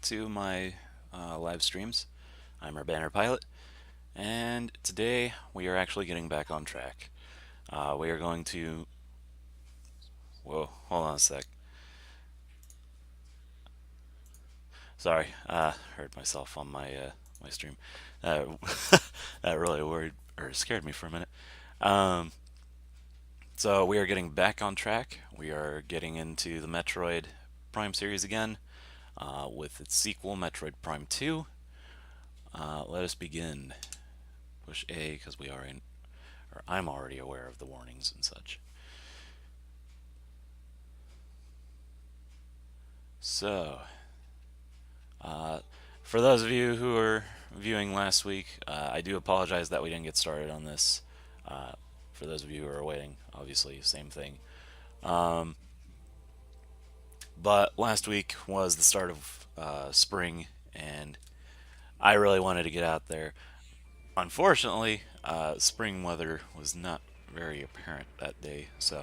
to my live streams. I'm our banner pilot, and today we are actually getting back on track. We are going to. Whoa, hold on a sec. Sorry, heard myself on my stream. Uh, that really worried or scared me for a minute. Um, so we are getting back on track. We are getting into the Metroid Prime series again, with its sequel, Metroid Prime 2. Let us begin. Push A because we are in, or I'm already aware of the warnings and such. So, uh, for those of you who were viewing last week, I do apologize that we didn't get started on this. Uh, for those of you who are waiting, obviously, same thing. Um, but last week was the start of spring, and I really wanted to get out there. Unfortunately, spring weather was not very apparent that day, so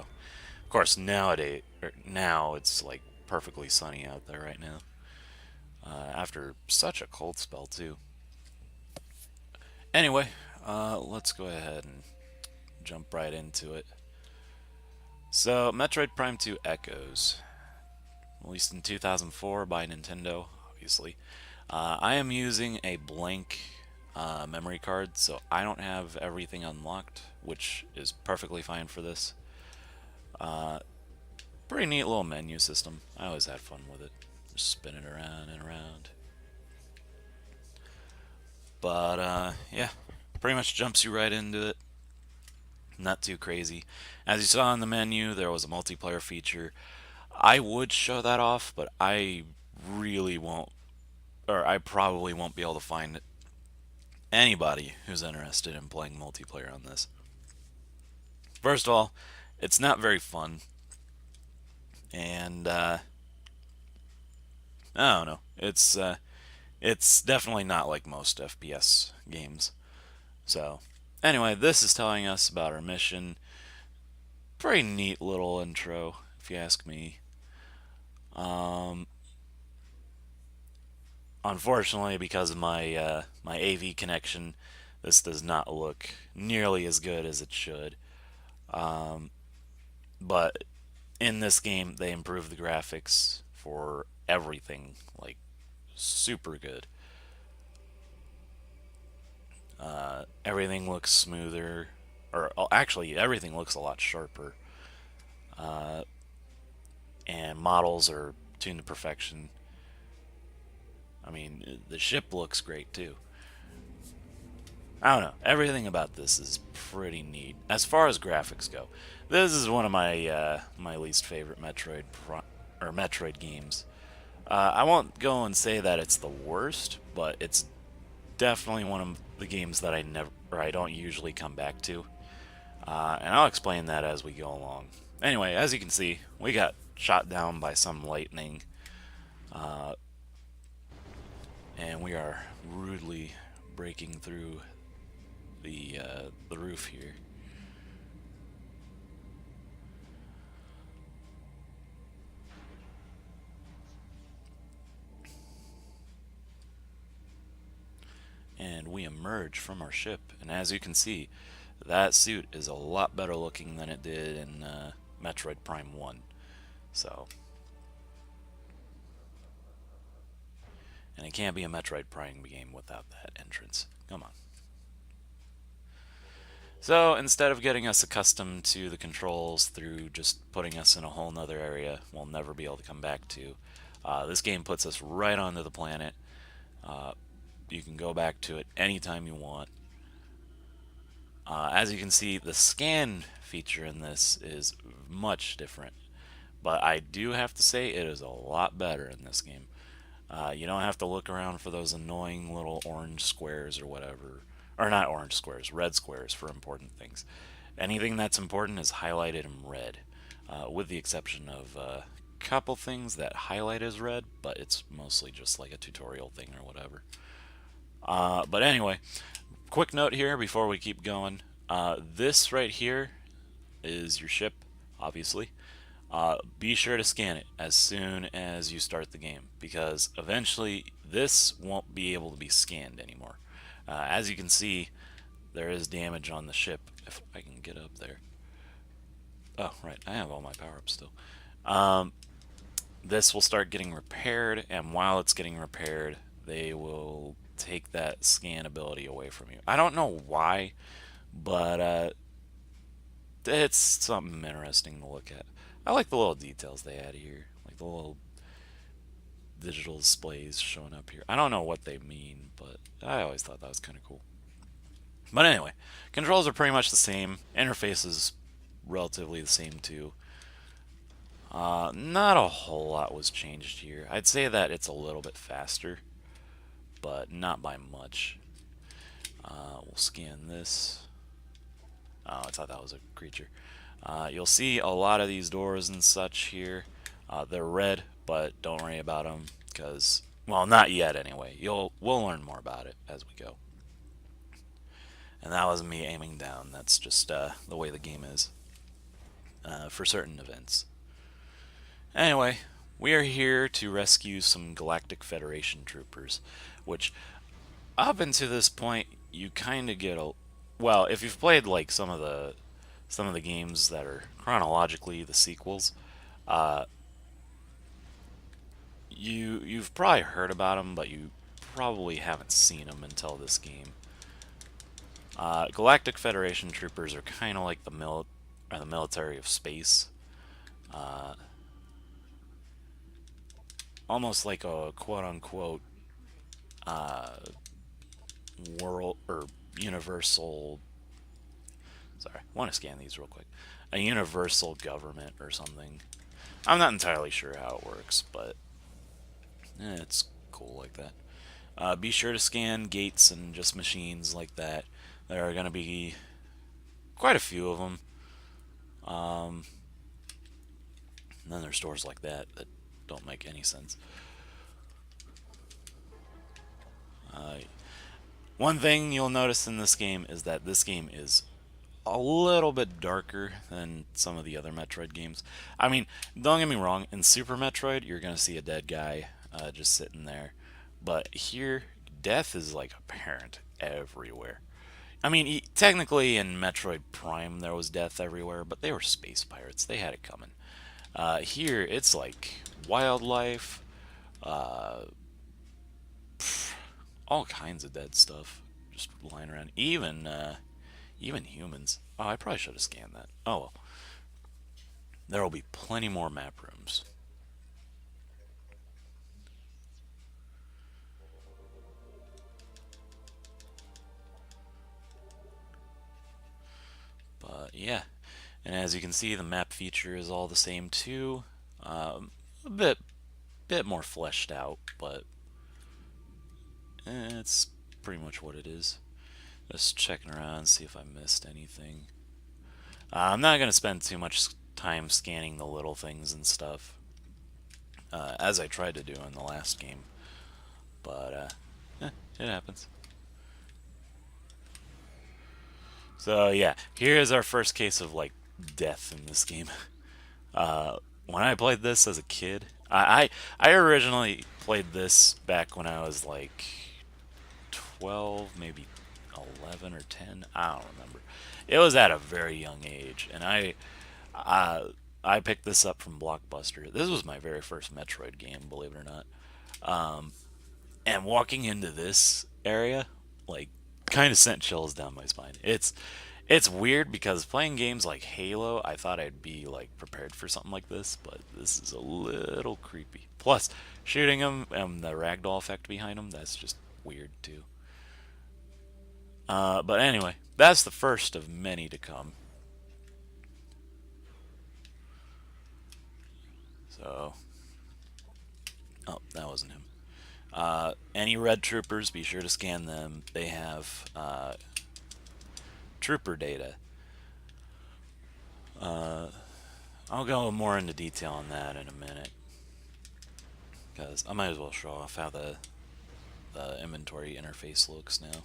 of course now it's like perfectly sunny out there right now. After such a cold spell too. Anyway, let's go ahead and jump right into it. So, Metroid Prime 2 Echoes, released in 2004 by Nintendo, obviously. I am using a blank memory card, so I don't have everything unlocked, which is perfectly fine for this. Pretty neat little menu system. I always had fun with it. Just spin it around and around. But yeah, pretty much jumps you right into it. Not too crazy. As you saw in the menu, there was a multiplayer feature. I would show that off, but I really won't, or I probably won't be able to find anybody who's interested in playing multiplayer on this. First of all, it's not very fun, and I don't know. It's definitely not like most FPS games. So, anyway, this is telling us about our mission. Pretty neat little intro, if you ask me. Um, Unfortunately, because of my AV connection, this does not look nearly as good as it should. Um, but in this game, they improved the graphics for everything, like super good. Everything looks smoother, or actually, everything looks a lot sharper. Uh, and models are tuned to perfection. I mean, the ship looks great too. I don't know. Everything about this is pretty neat. As far as graphics go, this is one of my least favorite Metroid games. I won't go and say that it's the worst, but it's definitely one of the games that I don't usually come back to. And I'll explain that as we go along. Anyway, as you can see, we got shot down by some lightning, and we are rudely breaking through the roof here. And we emerge from our ship, and as you can see, that suit is a lot better looking than it did in Metroid Prime 1. So, and it can't be a Metroid Prime game without that entrance. Come on. So instead of getting us accustomed to the controls through just putting us in a whole nother area we'll never be able to come back to, this game puts us right onto the planet. You can go back to it anytime you want. As you can see, the scan feature in this is much different, but I do have to say it is a lot better in this game. You don't have to look around for those annoying little orange squares or whatever. Or not orange squares, red squares for important things. Anything that's important is highlighted in red, with the exception of a couple things that highlight as red, but it's mostly just like a tutorial thing or whatever. But anyway, quick note here before we keep going. This right here is your ship, obviously. Be sure to scan it as soon as you start the game, because eventually this won't be able to be scanned anymore. As you can see, there is damage on the ship. If I can get up there. Oh, right, I have all my power-ups still. This will start getting repaired, and while it's getting repaired, they will take that scan ability away from you. I don't know why, but it's something interesting to look at. I like the little details they add here, like the little digital displays showing up here. I don't know what they mean, but I always thought that was kind of cool. But anyway, controls are pretty much the same. Interface is relatively the same too. Not a whole lot was changed here. I'd say that it's a little bit faster, but not by much. We'll scan this. Oh, I thought that was a creature. You'll see a lot of these doors and such here. They're red, but don't worry about them because, well, not yet anyway. We'll learn more about it as we go. And that wasn't me aiming down. That's just the way the game is for certain events. Anyway, we are here to rescue some Galactic Federation troopers, which up until this point you kind of get a, well, if you've played like some of the games that are chronologically the sequels, you've probably heard about them, but you probably haven't seen them until this game. Galactic Federation troopers are kind of like the military of space. Almost like a quote-unquote world or universal. Sorry, I want to scan these real quick. A universal government or something. I'm not entirely sure how it works, but it's cool like that. Be sure to scan gates and just machines like that. There are going to be quite a few of them. And then there's doors like that don't make any sense. One thing you'll notice in this game is that this game is a little bit darker than some of the other Metroid games. I mean, don't get me wrong, in Super Metroid, you're going to see a dead guy just sitting there. But here, death is like apparent everywhere. I mean, technically in Metroid Prime there was death everywhere, but they were space pirates. They had it coming. Here, it's like wildlife, all kinds of dead stuff just lying around. Even humans. Oh, I probably should have scanned that. Oh well. There will be plenty more map rooms. But yeah, and as you can see, the map feature is all the same too. A bit more fleshed out, but it's pretty much what it is. Just checking around, see if I missed anything. I'm not going to spend too much time scanning the little things and stuff, as I tried to do in the last game. But, it happens. So, yeah, here's our first case of, like, death in this game. When I played this as a kid, I originally played this back when I was, like, 12, maybe 11 or 10. I don't remember. It was at a very young age, and I picked this up from Blockbuster. This was my very first Metroid game, believe it or not. And walking into this area, like, kind of sent chills down my spine. It's weird because playing games like Halo, I thought I'd be like prepared for something like this, but this is a little creepy. Plus, shooting them and the ragdoll effect behind them, that's just weird too. But anyway, that's the first of many to come. So, oh, that wasn't him. Any red troopers, be sure to scan them. They have trooper data. I'll go more into detail on that in a minute, because I might as well show off how the inventory interface looks now.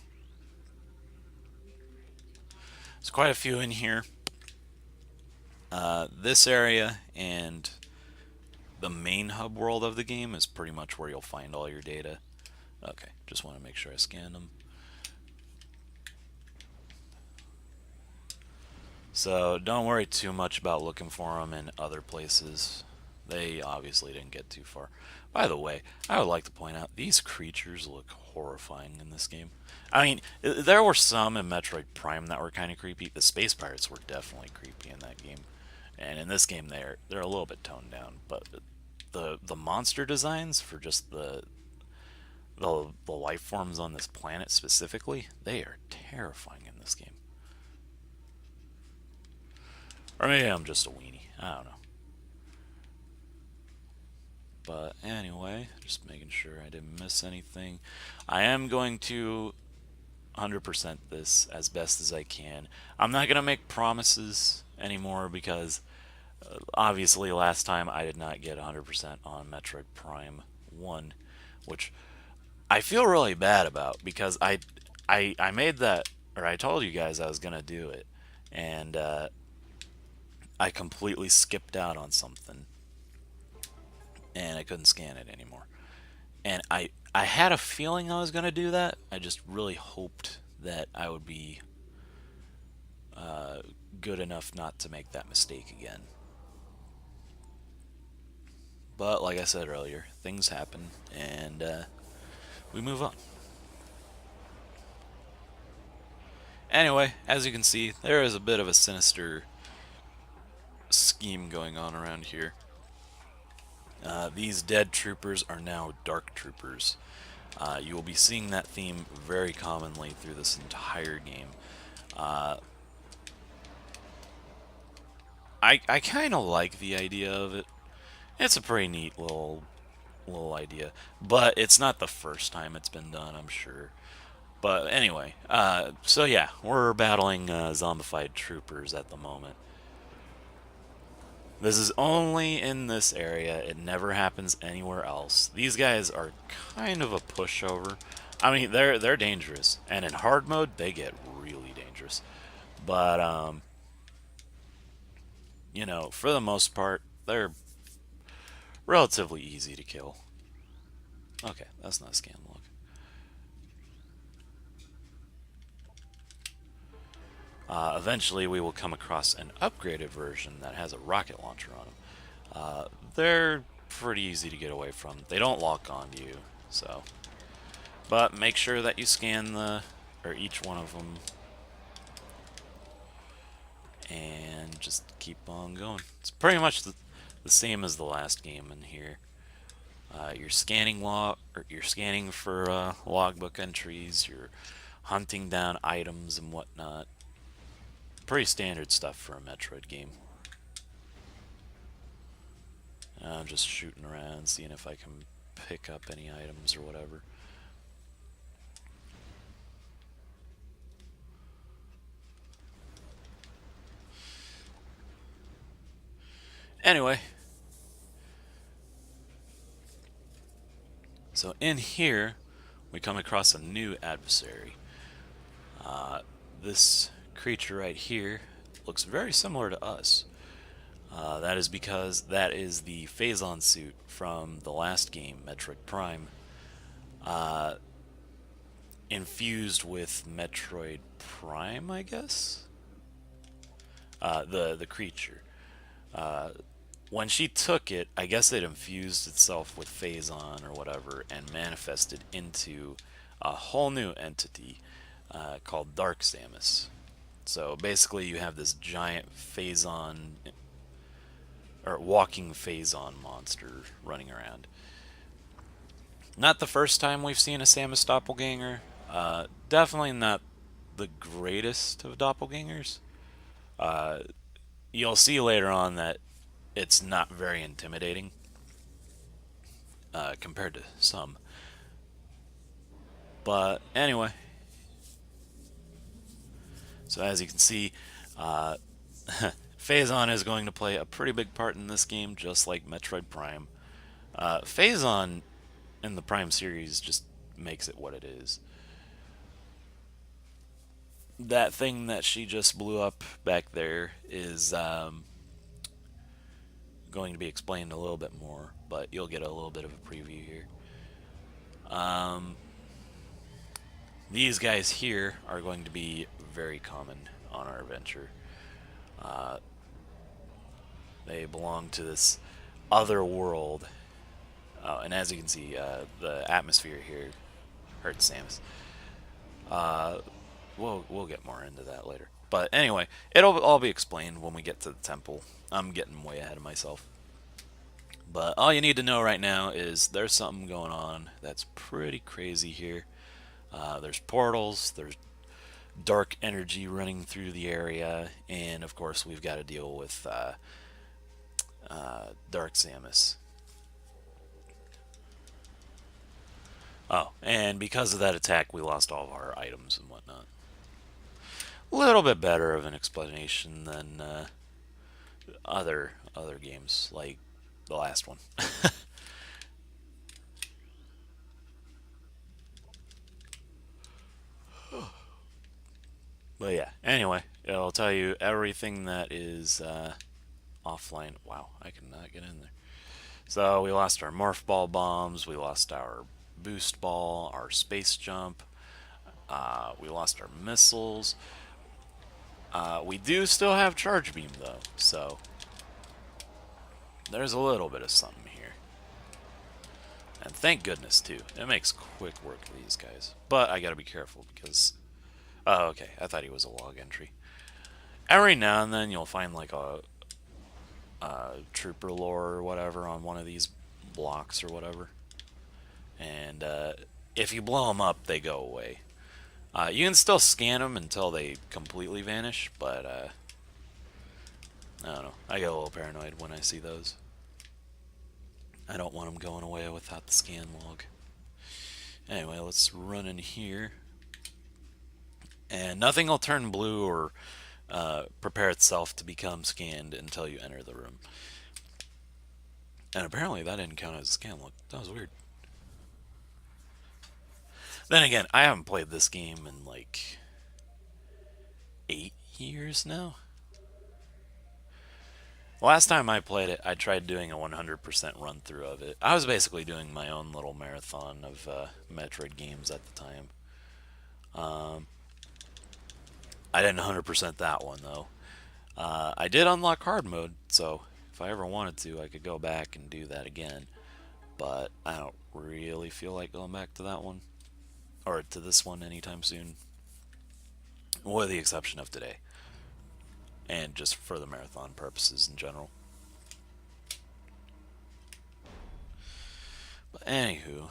There's quite a few in here. This area and the main hub world of the game is pretty much where you'll find all your data. Okay, just want to make sure I scanned them. So don't worry too much about looking for them in other places. They obviously didn't get too far. By the way, I would like to point out these creatures look horrifying in this game. I mean, there were some in Metroid Prime that were kind of creepy. The space pirates were definitely creepy in that game, and in this game they're a little bit toned down. But the monster designs for just the life forms on this planet specifically, they are terrifying in this game. Or maybe I'm just a weenie. I don't know. But anyway, just making sure I didn't miss anything. I am going to 100% this as best as I can. I'm not going to make promises anymore because obviously last time I did not get 100% on Metroid Prime 1, which I feel really bad about because I made that, or I told you guys I was going to do it, and I completely skipped out on something and I couldn't scan it anymore. And I had a feeling I was going to do that. I just really hoped that I would be good enough not to make that mistake again. But like I said earlier, things happen and we move on. Anyway, as you can see, there is a bit of a sinister scheme going on around here. These dead troopers are now dark troopers. You will be seeing that theme very commonly through this entire game. Uh, I kind of like the idea of it. It's a pretty neat little idea, but it's not the first time it's been done, I'm sure. But anyway, so yeah, we're battling zombified troopers at the moment. This is only in this area. It never happens anywhere else. These guys are kind of a pushover. I mean, they're dangerous, and in hard mode they get really dangerous. But you know, for the most part, they're relatively easy to kill. Okay, that's not a scan log. Eventually, we will come across an upgraded version that has a rocket launcher on them. They're pretty easy to get away from. They don't lock onto you, so. But make sure that you scan or each one of them, and just keep on going. It's pretty much the same as the last game in here. You're scanning for logbook entries. You're hunting down items and whatnot. Pretty standard stuff for a Metroid game. I'm just shooting around, seeing if I can pick up any items or whatever. Anyway, so in here, we come across a new adversary. This creature right here looks very similar to us. That is because that is the Phazon suit from the last game, Metroid Prime, uh, infused with Metroid Prime, I guess. The creature. When she took it, I guess it infused itself with Phazon or whatever and manifested into a whole new entity called Dark Samus. So basically, you have this giant Phazon or walking Phazon monster running around. Not the first time we've seen a Samus doppelganger. Definitely not the greatest of doppelgangers. Uh, you'll see later on that it's not very intimidating compared to some. But anyway, so as you can see, uh, Phazon is going to play a pretty big part in this game, just like Metroid Prime. Phazon in the Prime series just makes it what it is. That thing that she just blew up back there is going to be explained a little bit more, but you'll get a little bit of a preview here. Um, these guys here are going to be very common on our adventure. They belong to this other world, and as you can see, the atmosphere here hurts Samus. We'll get more into that later. But anyway, it'll all be explained when we get to the temple. I'm getting way ahead of myself. But all you need to know right now is there's something going on that's pretty crazy here. There's portals, there's dark energy running through the area, and of course we've got to deal with Dark Samus. Oh, and because of that attack, we lost all of our items and whatnot. A little bit better of an explanation than other games, like the last one. But yeah, anyway, it'll tell you everything that is offline. Wow, I cannot get in there. So we lost our morph ball bombs, we lost our boost ball, our space jump, we lost our missiles. We do still have charge beam though, so there's a little bit of something here. And thank goodness too. It makes quick work of these guys. But I gotta be careful because... Oh, okay. I thought he was a log entry. Every now and then you'll find like a trooper lore or whatever on one of these blocks or whatever. And if you blow them up, they go away. You can still scan them until they completely vanish, but I don't know. I get a little paranoid when I see those. I don't want them going away without the scan log. Anyway, let's run in here. And nothing will turn blue or prepare itself to become scanned until you enter the room. And apparently that didn't count as a scan log. That was weird. Then again, I haven't played this game in like 8 years now. Last time I played it, I tried doing a 100% run through of it. I was basically doing my own little marathon of Metroid games at the time. I didn't 100% that one though. I did unlock hard mode, so if I ever wanted to, I could go back and do that again. But I don't really feel like going back to that one, or to this one anytime soon. With the exception of today. And just for the marathon purposes in general. But anywho,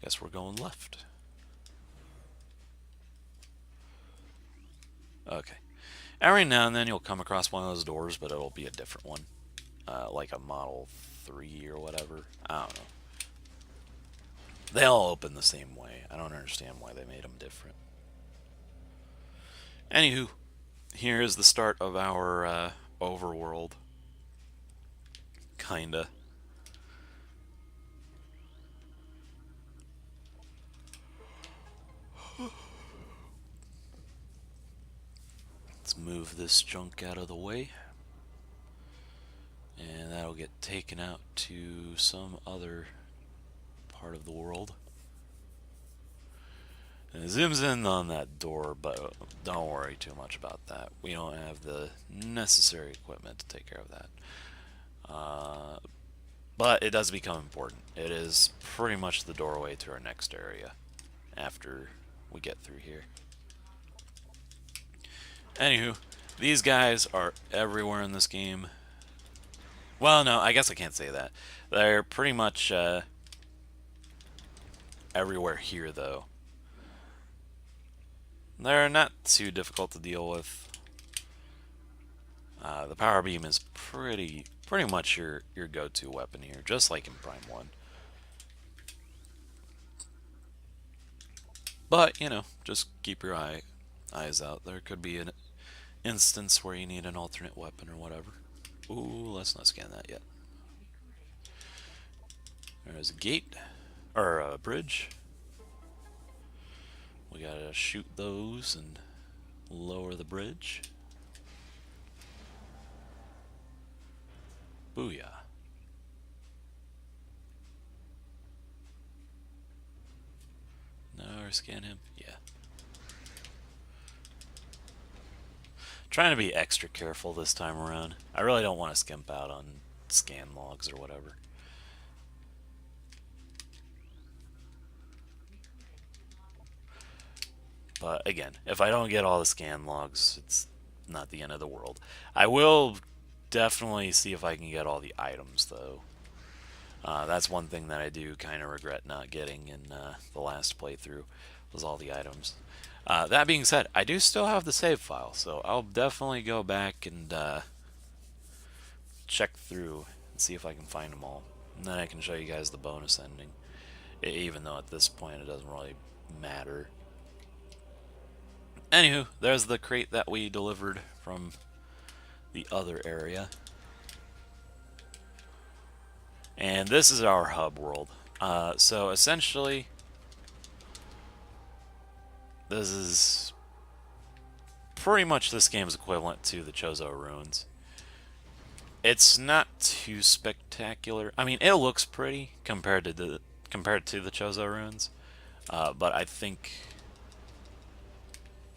guess we're going left. Okay. Every now and then you'll come across one of those doors, but it'll be a different one. Like a Model 3 or whatever. I don't know. They all open the same way. I don't understand why they made them different. Anywho, here is the start of our overworld. Kinda. Let's move this junk out of the way. And that'll get taken out to some other part of the world. And it zooms in on that door, but don't worry too much about that. We don't have the necessary equipment to take care of that. But it does become important. It is pretty much the doorway to our next area after we get through here. Anywho, these guys are everywhere in this game. Well, no, I guess I can't say that. They're pretty much everywhere here, though. They're not too difficult to deal with. The power beam is pretty much your go-to weapon here, just like in Prime 1. But, you know, just keep your eyes out. There could be an instance where you need an alternate weapon or whatever. Ooh, let's not scan that yet. There's a gate, or a bridge. We gotta shoot those and lower the bridge. Booyah. No, or scan him? Yeah. Trying to be extra careful this time around. I really don't want to skimp out on scan logs or whatever. But again, if I don't get all the scan logs, it's not the end of the world. I will definitely see if I can get all the items, though. That's one thing that I do kind of regret not getting in the last playthrough, was all the items. That being said, I do still have the save file, so I'll definitely go back and check through and see if I can find them all. And then I can show you guys the bonus ending, even though at this point it doesn't really matter. Anywho, there's the crate that we delivered from the other area. And this is our hub world. So essentially, this is pretty much this game's equivalent to the Chozo Ruins. It's not too spectacular. I mean, it looks pretty compared to the Chozo Ruins, but I think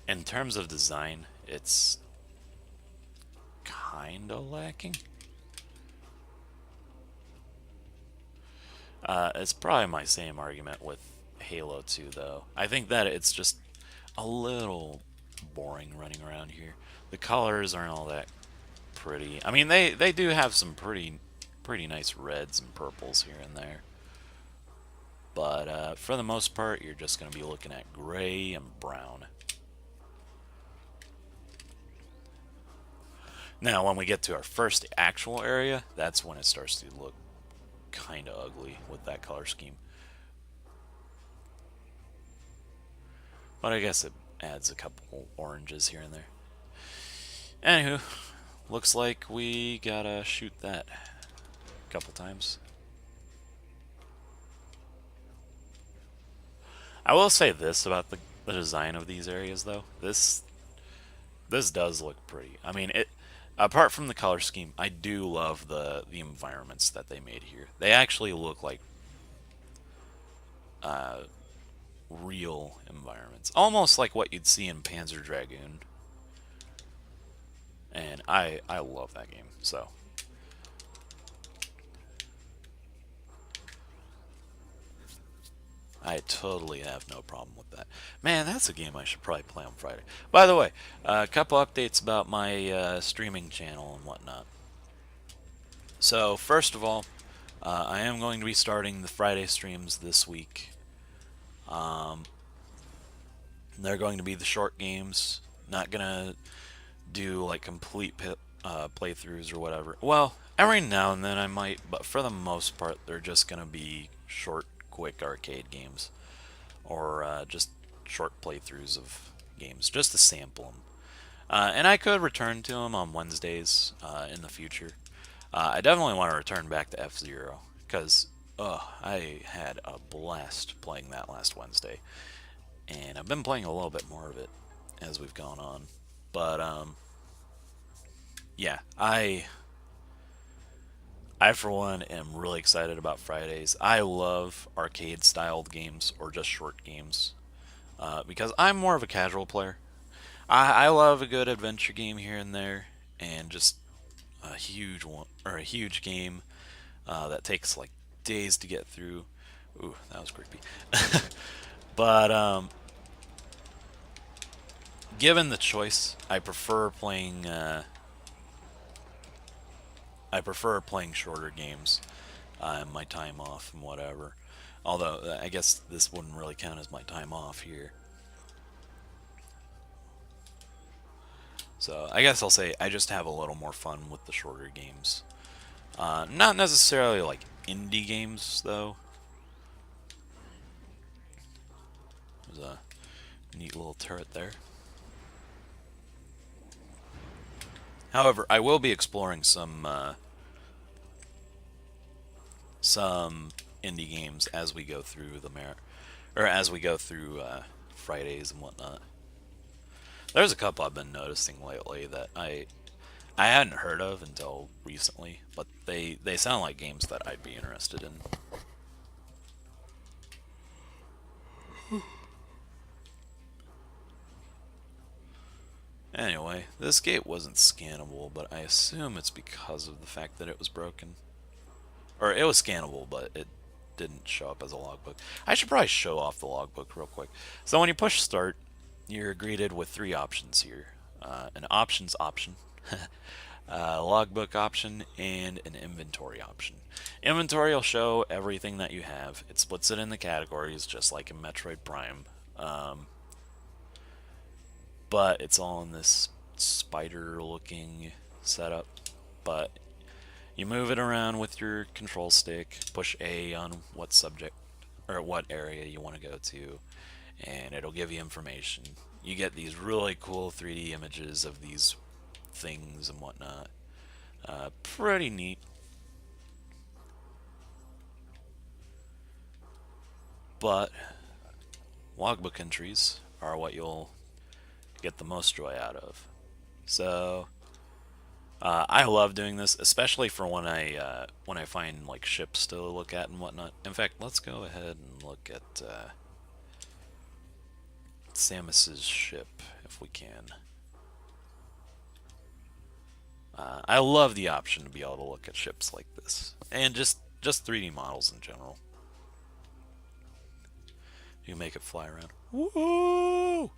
in terms of design, it's kinda lacking. It's probably my same argument with Halo 2, though. I think that it's just a little boring running around here. The colors aren't all that pretty. I mean, they do have some pretty nice reds and purples here and there. But for the most part, you're just going to be looking at gray and brown. Now, when we get to our first actual area, that's when it starts to look kind of ugly with that color scheme. But I guess it adds a couple oranges here and there. Anywho, looks like we gotta shoot that a couple times. I will say this about the design of these areas, though. This does look pretty. I mean, apart from the color scheme, I do love the environments that they made here. They actually look like real environments, almost like what you'd see in Panzer Dragoon. And I love that game. So I totally have no problem with that. Man, that's a game I should probably play on Friday. By the way, a couple updates about my streaming channel and whatnot. So, first of all, I am going to be starting the Friday streams this week. They're going to be the short games. Not going to do like complete playthroughs or whatever. Well, every now and then I might, but for the most part, they're just going to be short, quick arcade games. Or just short playthroughs of games, just to sample them. And I could return to them on Wednesdays in the future. I definitely want to return back to F-Zero, because I had a blast playing that last Wednesday. And I've been playing a little bit more of it as we've gone on. But, yeah, I for one am really excited about Fridays. I love arcade-styled games, or just short games, because I'm more of a casual player. I love a good adventure game here and there, and just a huge one, or a huge game that takes like days to get through. Ooh, that was creepy. But given the choice, I prefer playing shorter games in my time off and whatever. Although I guess this wouldn't really count as my time off here. So I guess I'll say I just have a little more fun with the shorter games. Not necessarily like indie games, though. There's a neat little turret there. However, I will be exploring some indie games as we go through Fridays and whatnot. There's a couple I've been noticing lately that I I hadn't heard of until recently, but they sound like games that I'd be interested in. Anyway, this gate wasn't scannable, but I assume it's because of the fact that it was broken. Or it was scannable, but it didn't show up as a logbook. I should probably show off the logbook real quick. So when you push start, you're greeted with three options here. An options option, a logbook option, and an inventory option. Inventory will show everything that you have. It splits it into categories, just like in Metroid Prime. But it's all in this spider-looking setup. But you move it around with your control stick, push A on what subject or what area you want to go to, and it'll give you information. You get these really cool 3D images of these things and whatnot. Pretty neat. But logbook entries are what you'll get the most joy out of. So I love doing this, especially for when I find like ships to look at and whatnot. In fact, let's go ahead and look at Samus's ship if we can. I love the option to be able to look at ships like this, and just 3D models in general. You make it fly around. Woo!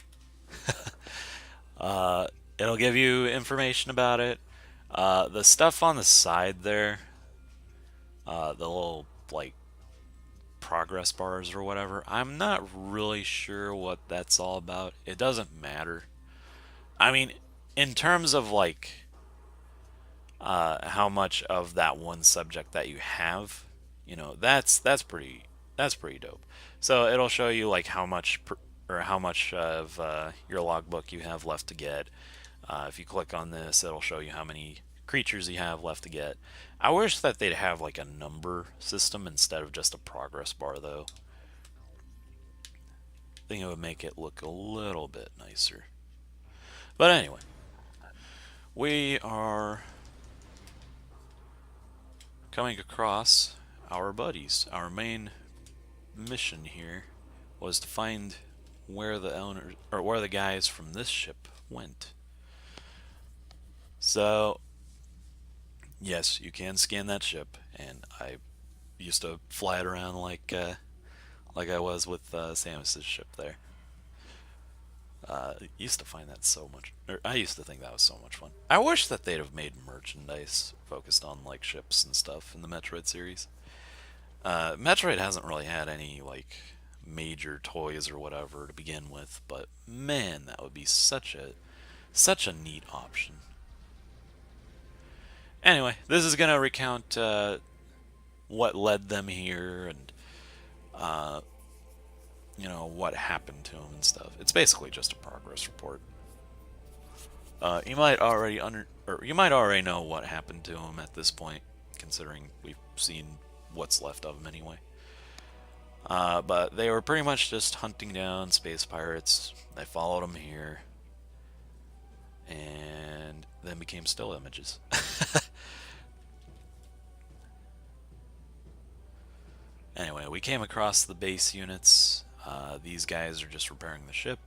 It'll give you information about it. The stuff on the side there, the little like progress bars or whatever, I'm not really sure what that's all about. It doesn't matter. I mean, in terms of like how much of that one subject that you have, that's pretty dope. So it'll show you like how much of your logbook you have left to get. If you click on this, it'll show you how many creatures you have left to get. I wish that they'd have like a number system instead of just a progress bar, though. I think it would make it look a little bit nicer. But anyway, we are coming across our buddies. Our main mission here was to find where the owner or where the guys from this ship went. So, yes, you can scan that ship, and I used to fly it around like I was with Samus's ship there. Used to find that so much, or I used to think that was so much fun. I wish that they'd have made merchandise focused on like ships and stuff in the Metroid series. Metroid hasn't really had any like major toys or whatever to begin with, but man, that would be such a neat option. Anyway, this is gonna recount what led them here and uh, what happened to them and stuff. It's basically just a progress report. You might already know what happened to him at this point, considering we've seen what's left of him anyway. But they were pretty much just hunting down space pirates. They followed them here, and then became still images. Anyway, we came across the base units. These guys are just repairing the ship,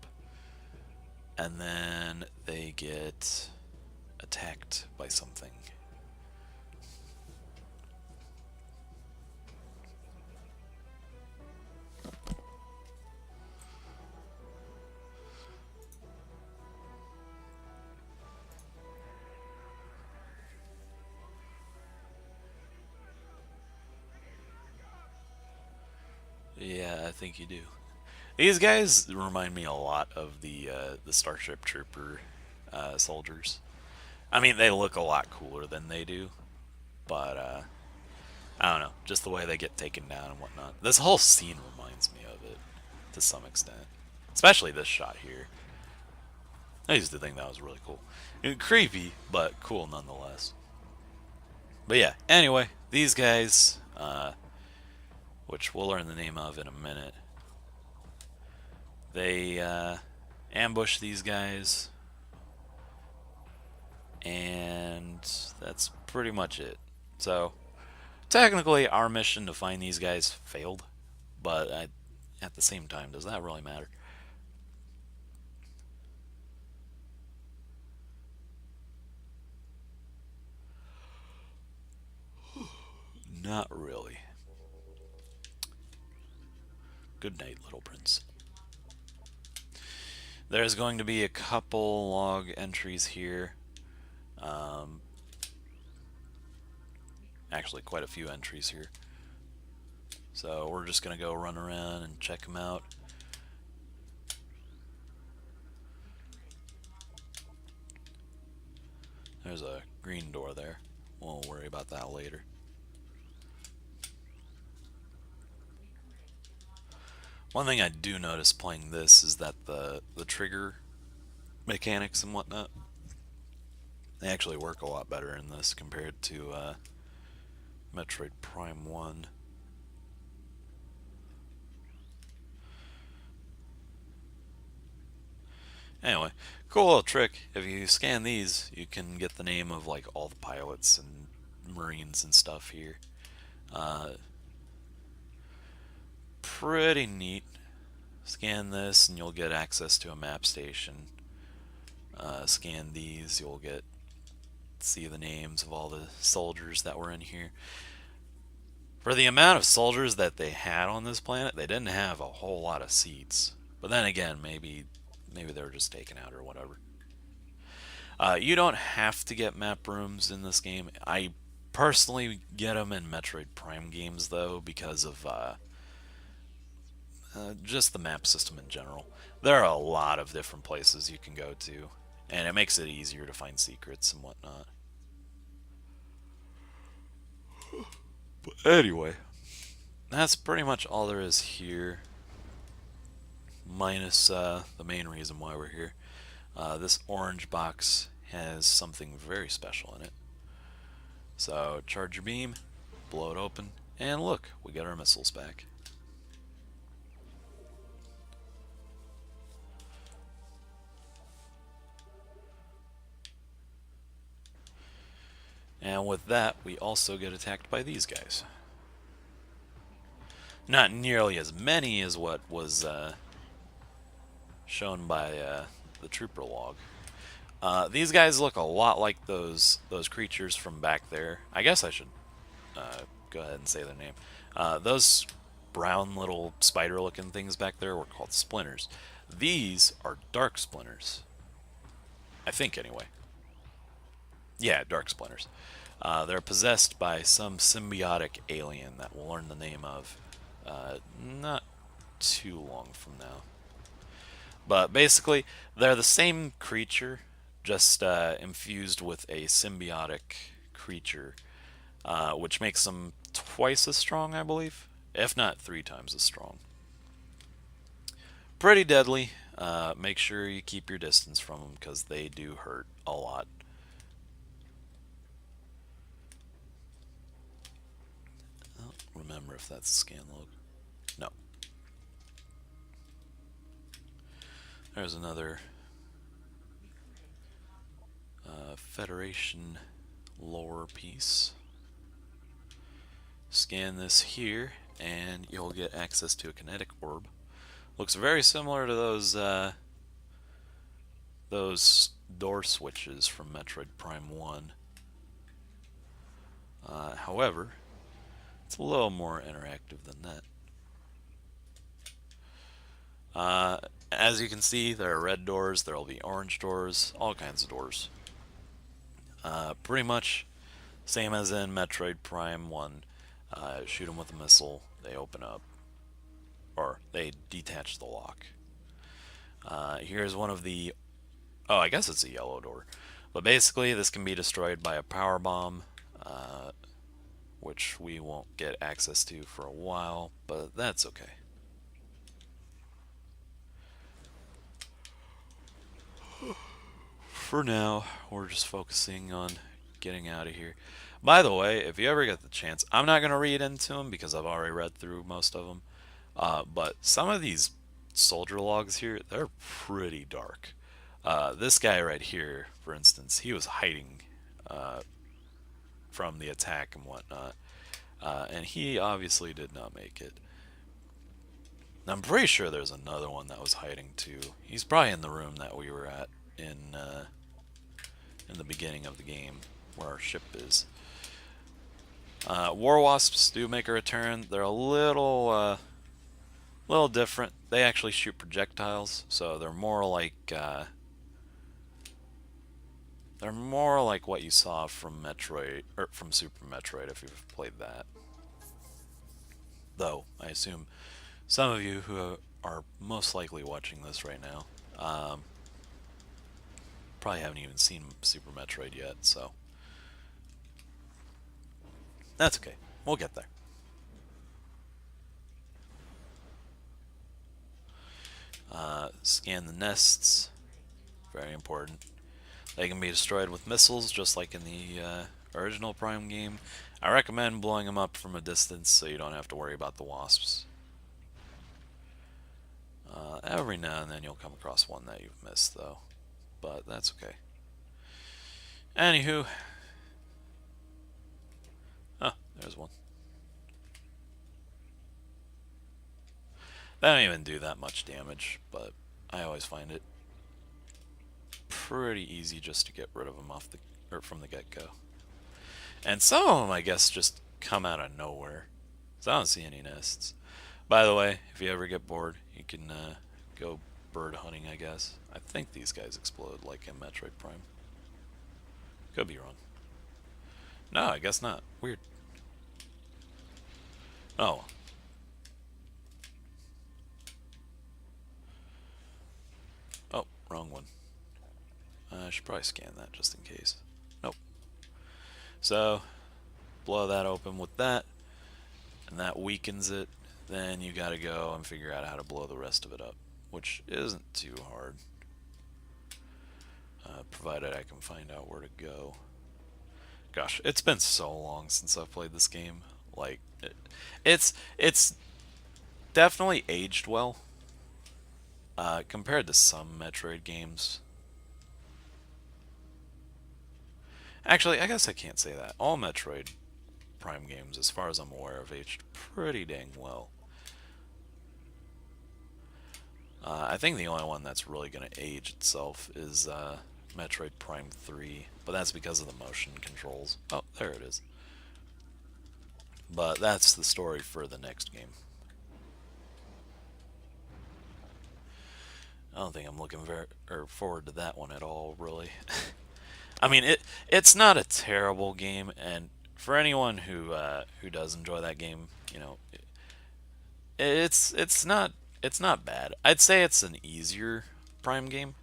and then they get attacked by something. Yeah, I think you do. These guys remind me a lot of the Starship Trooper soldiers. I mean, they look a lot cooler than they do, but I don't know, just the way they get taken down and whatnot. This whole scene reminds me of it to some extent, especially this shot here. I used to think that was really cool, and creepy, but cool nonetheless. But yeah, anyway, these guys, which we'll learn the name of in a minute, they ambush these guys, And that's pretty much it. So, technically, our mission to find these guys failed, but at the same time, does that really matter? Not really. Good night, little prince. There's going to be a couple log entries here. Um, Actually, quite a few entries here. So we're just going to go run around and check them out. There's a green door there. We'll worry about that later. One thing I do notice playing this is that the trigger mechanics and whatnot, they actually work a lot better in this compared to Metroid Prime 1. Anyway, cool little trick. If you scan these, you can get the name of like all the pilots and Marines and stuff here. Pretty neat. Scan this and you'll get access to a map station. Scan these, you'll get see the names of all the soldiers that were in here. For the amount of soldiers that they had on this planet, they didn't have a whole lot of seats. But then again, maybe they were just taken out or whatever. You don't have to get map rooms in this game. I personally get them in Metroid Prime games though because of just the map system in general. There are a lot of different places you can go to, and it makes it easier to find secrets and whatnot. But anyway, that's pretty much all there is here, minus the main reason why we're here. This orange box has something very special in it. So charge your beam, blow it open, and look, we get our missiles back. And with that, we also get attacked by these guys. Not nearly as many as what was shown by the trooper log. These guys look a lot like those creatures from back there. I guess I should go ahead and say their name. Those brown little spider-looking things back there were called Splinters. These are Dark Splinters. I think, anyway. Yeah, Dark Splinters. They're possessed by some symbiotic alien that we'll learn the name of not too long from now. But basically, they're the same creature, just infused with a symbiotic creature, which makes them twice as strong, I believe, if not 3 times as strong. Pretty deadly. Make sure you keep your distance from them because they do hurt a lot. I don't remember if that's a scan log. No. There's another Federation lore piece. Scan this here and you'll get access to a Kinetic Herb. Looks very similar to those door switches from Metroid Prime 1. However, it's a little more interactive than that. As you can see, there are red doors, there will be orange doors, all kinds of doors. Pretty much same as in Metroid Prime 1. Shoot them with a missile, they open up, or they detach the lock. Here's one of the, oh, I guess it's a yellow door. But basically, this can be destroyed by a power bomb, which we won't get access to for a while, but that's okay. For now, we're just focusing on getting out of here. By the way, if you ever get the chance, I'm not going to read into them because I've already read through most of them. But some of these soldier logs here, they're pretty dark. This guy right here, for instance, he was hiding from the attack and whatnot. And he obviously did not make it. I'm pretty sure there's another one that was hiding too. He's probably in the room that we were at in the beginning of the game, where our ship is. War Wasps do make a return. They're a little different. They actually shoot projectiles, so they're more like what you saw from Metroid or from Super Metroid if you've played that. Though I assume some of you who are most likely watching this right now probably haven't even seen Super Metroid yet, so that's okay. We'll get there. Scan the nests. Very important. They can be destroyed with missiles, just like in the original Prime game. I recommend blowing them up from a distance so you don't have to worry about the wasps. Every now and then you'll come across one that you've missed, though. But that's okay. Anywho. Oh, there's one. They don't even do that much damage, but I always find it pretty easy just to get rid of them from the get-go. And some of them, I guess, just come out of nowhere. So I don't see any nests. By the way, if you ever get bored, you can go bird hunting, I guess. I think these guys explode like in Metroid Prime. Could be wrong. No, I guess not. Weird. Oh. Oh, wrong one. I should probably scan that just in case. Nope. So, blow that open with that, and that weakens it. Then you gotta go and figure out how to blow the rest of it up, which isn't too hard. Provided I can find out where to go. Gosh, it's been so long since I've played this game. Like, it's definitely aged well compared to some Metroid games. Actually, I guess I can't say that. All Metroid Prime games, as far as I'm aware, have aged pretty dang well. I think the only one that's really going to age itself is Metroid Prime 3, but that's because of the motion controls. Oh, there it is. But that's the story for the next game. I don't think I'm looking forward to that one at all, really. I mean, it's not a terrible game, and for anyone who does enjoy that game, you know, it's not bad. I'd say it's an easier Prime game,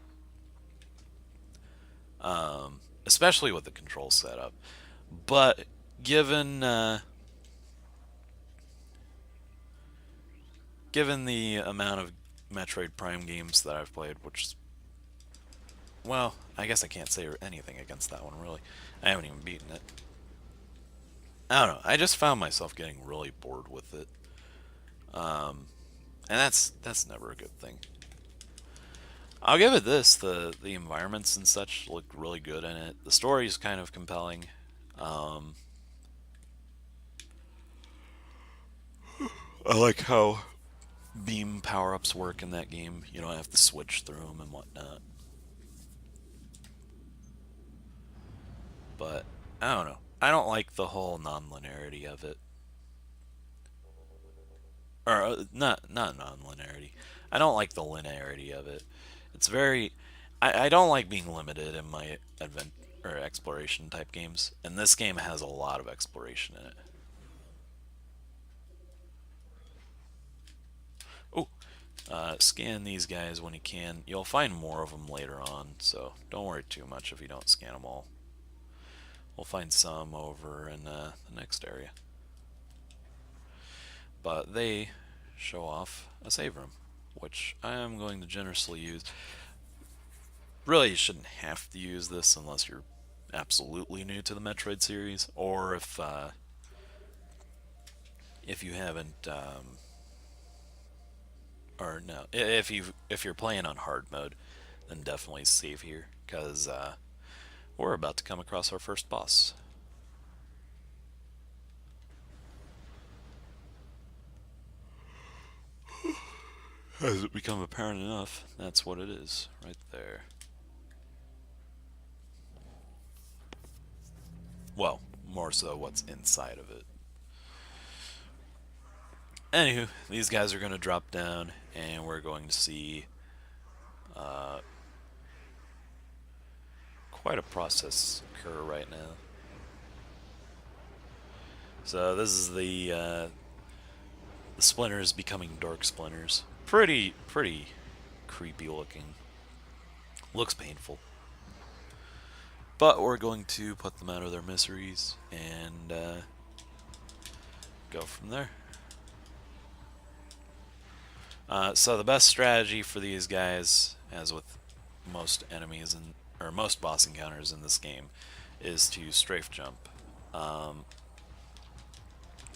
especially with the control setup. But given the amount of Metroid Prime games that I've played, which is, well, I guess I can't say anything against that one really. I haven't even beaten it. I don't know. I just found myself getting really bored with it, and that's never a good thing. I'll give it this: the environments and such look really good in it. The story is kind of compelling. Um, I like how beam power-ups work in that game. You don't have to switch through them and whatnot. But I don't know. I don't like the whole non-linearity of it, or not non-linearity. I don't like the linearity of it. It's very. I don't like being limited in my advent or exploration type games, and this game has a lot of exploration in it. Oh, scan these guys when you can. You'll find more of them later on, so don't worry too much if you don't scan them all. We'll find some over in the next area. But they show off a save room, which I am going to generously use. Really, you shouldn't have to use this unless you're absolutely new to the Metroid series, or if you haven't, or no, if you're playing on hard mode, then definitely save here, because We're about to come across our first boss. Has it become apparent enough? That's what it is, right there. Well, more so what's inside of it. Anywho, these guys are going to drop down, and we're going to see quite a process occur right now. So this is the splinters becoming dark splinters. Pretty creepy looking. Looks painful. But we're going to put them out of their miseries and go from there. So the best strategy for these guys, as with most enemies or most boss encounters in this game, is to strafe jump,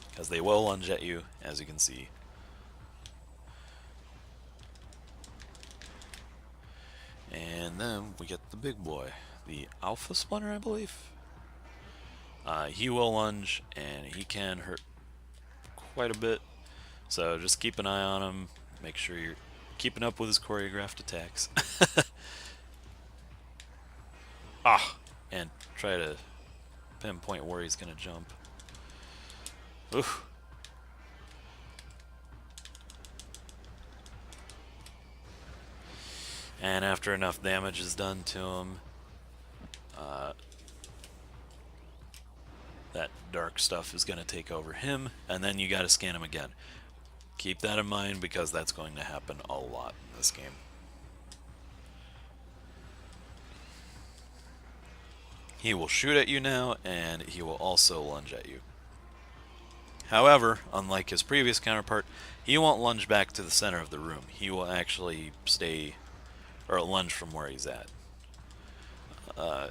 because they will lunge at you, as you can see. And then we get the big boy, the Alpha Splinter, I believe. He will lunge, and he can hurt quite a bit. So just keep an eye on him. Make sure you're keeping up with his choreographed attacks. And try to pinpoint where he's going to jump. Oof. And after enough damage is done to him, that dark stuff is going to take over him, and then you got to scan him again. Keep that in mind, because that's going to happen a lot in this game. He will shoot at you now, and he will also lunge at you. However, unlike his previous counterpart, he won't lunge back to the center of the room. He will actually stay, or lunge from where he's at,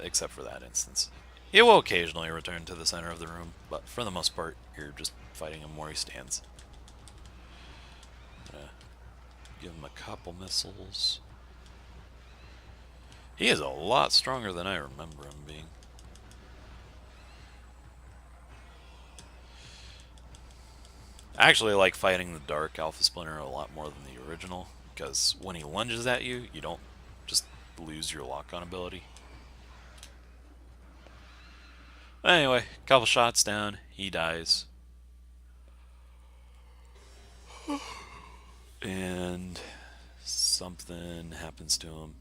except for that instance. He will occasionally return to the center of the room, but for the most part, you're just fighting him where he stands. Give him a couple missiles. He is a lot stronger than I remember him being. I actually like fighting the Dark Alpha Splinter a lot more than the original, because when he lunges at you, you don't just lose your lock-on ability. Anyway, couple shots down, he dies. And something happens to him.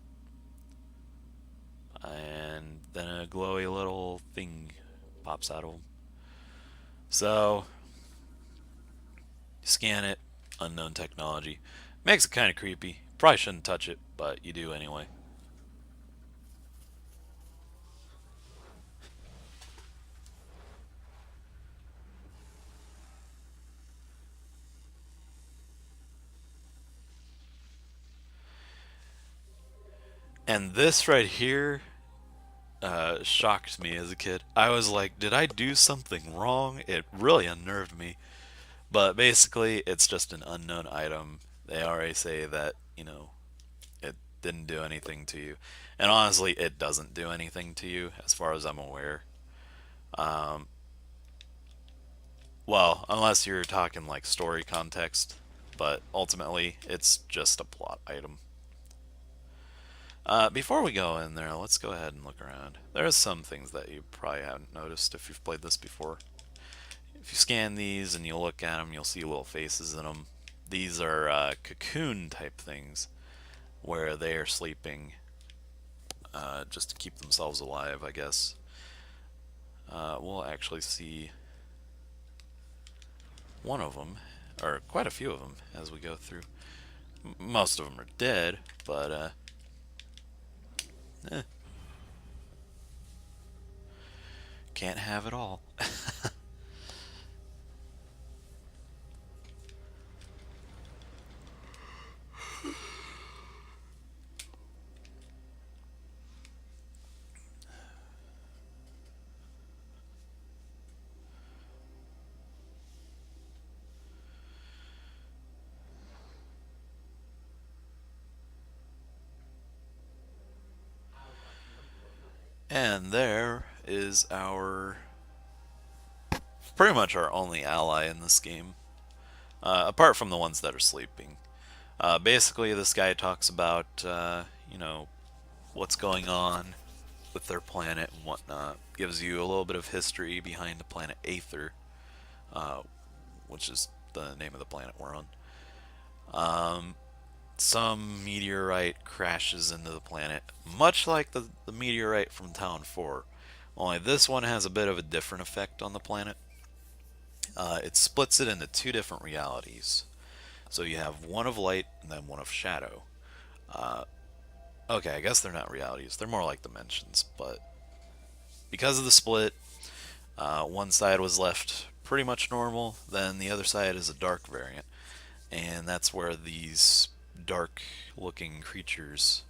And then a glowy little thing pops out of him. So, scan it, unknown technology. Makes it kind of creepy. Probably shouldn't touch it, but you do anyway. And this right here shocked me as a kid. I was like, did I do something wrong? It really unnerved me. But basically, it's just an unknown item. They already say that, it didn't do anything to you. And honestly, it doesn't do anything to you, as far as I'm aware. Well, unless you're talking like story context. But ultimately, it's just a plot item. Before we go in there, let's go ahead and look around. There are some things that you probably haven't noticed if you've played this before. If you scan these and you look at them, you'll see little faces in them. These are cocoon type things, where they are sleeping just to keep themselves alive, I guess. We'll actually see one of them, or quite a few of them, as we go through. Most of them are dead, but can't have it all. And there is our pretty much our only ally in this game, apart from the ones that are sleeping. Basically, this guy talks about you know, what's going on with their planet and whatnot. Gives you a little bit of history behind the planet Aether, uh, which is the name of the planet we're on. Some meteorite crashes into the planet, much like the meteorite from Town 4. Only this one has a bit of a different effect on the planet. It splits it into two different realities. So you have one of light and then one of shadow. Uh, okay, I guess they're not realities. They're more like dimensions. But because of the split, one side was left pretty much normal. Then the other side is a dark variant. And that's where these dark looking creatures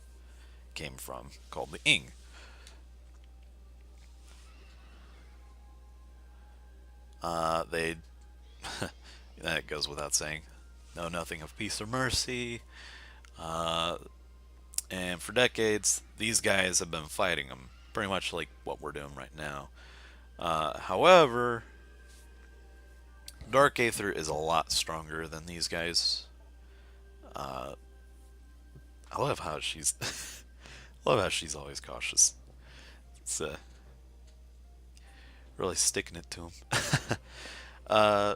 came from, called the Ing. They that goes without saying, know nothing of peace or mercy. Uh, and for decades, these guys have been fighting them, pretty much like what we're doing right now. However, Dark Aether is a lot stronger than these guys. Uh, I love how she's, love how she's always cautious. It's really sticking it to him. uh,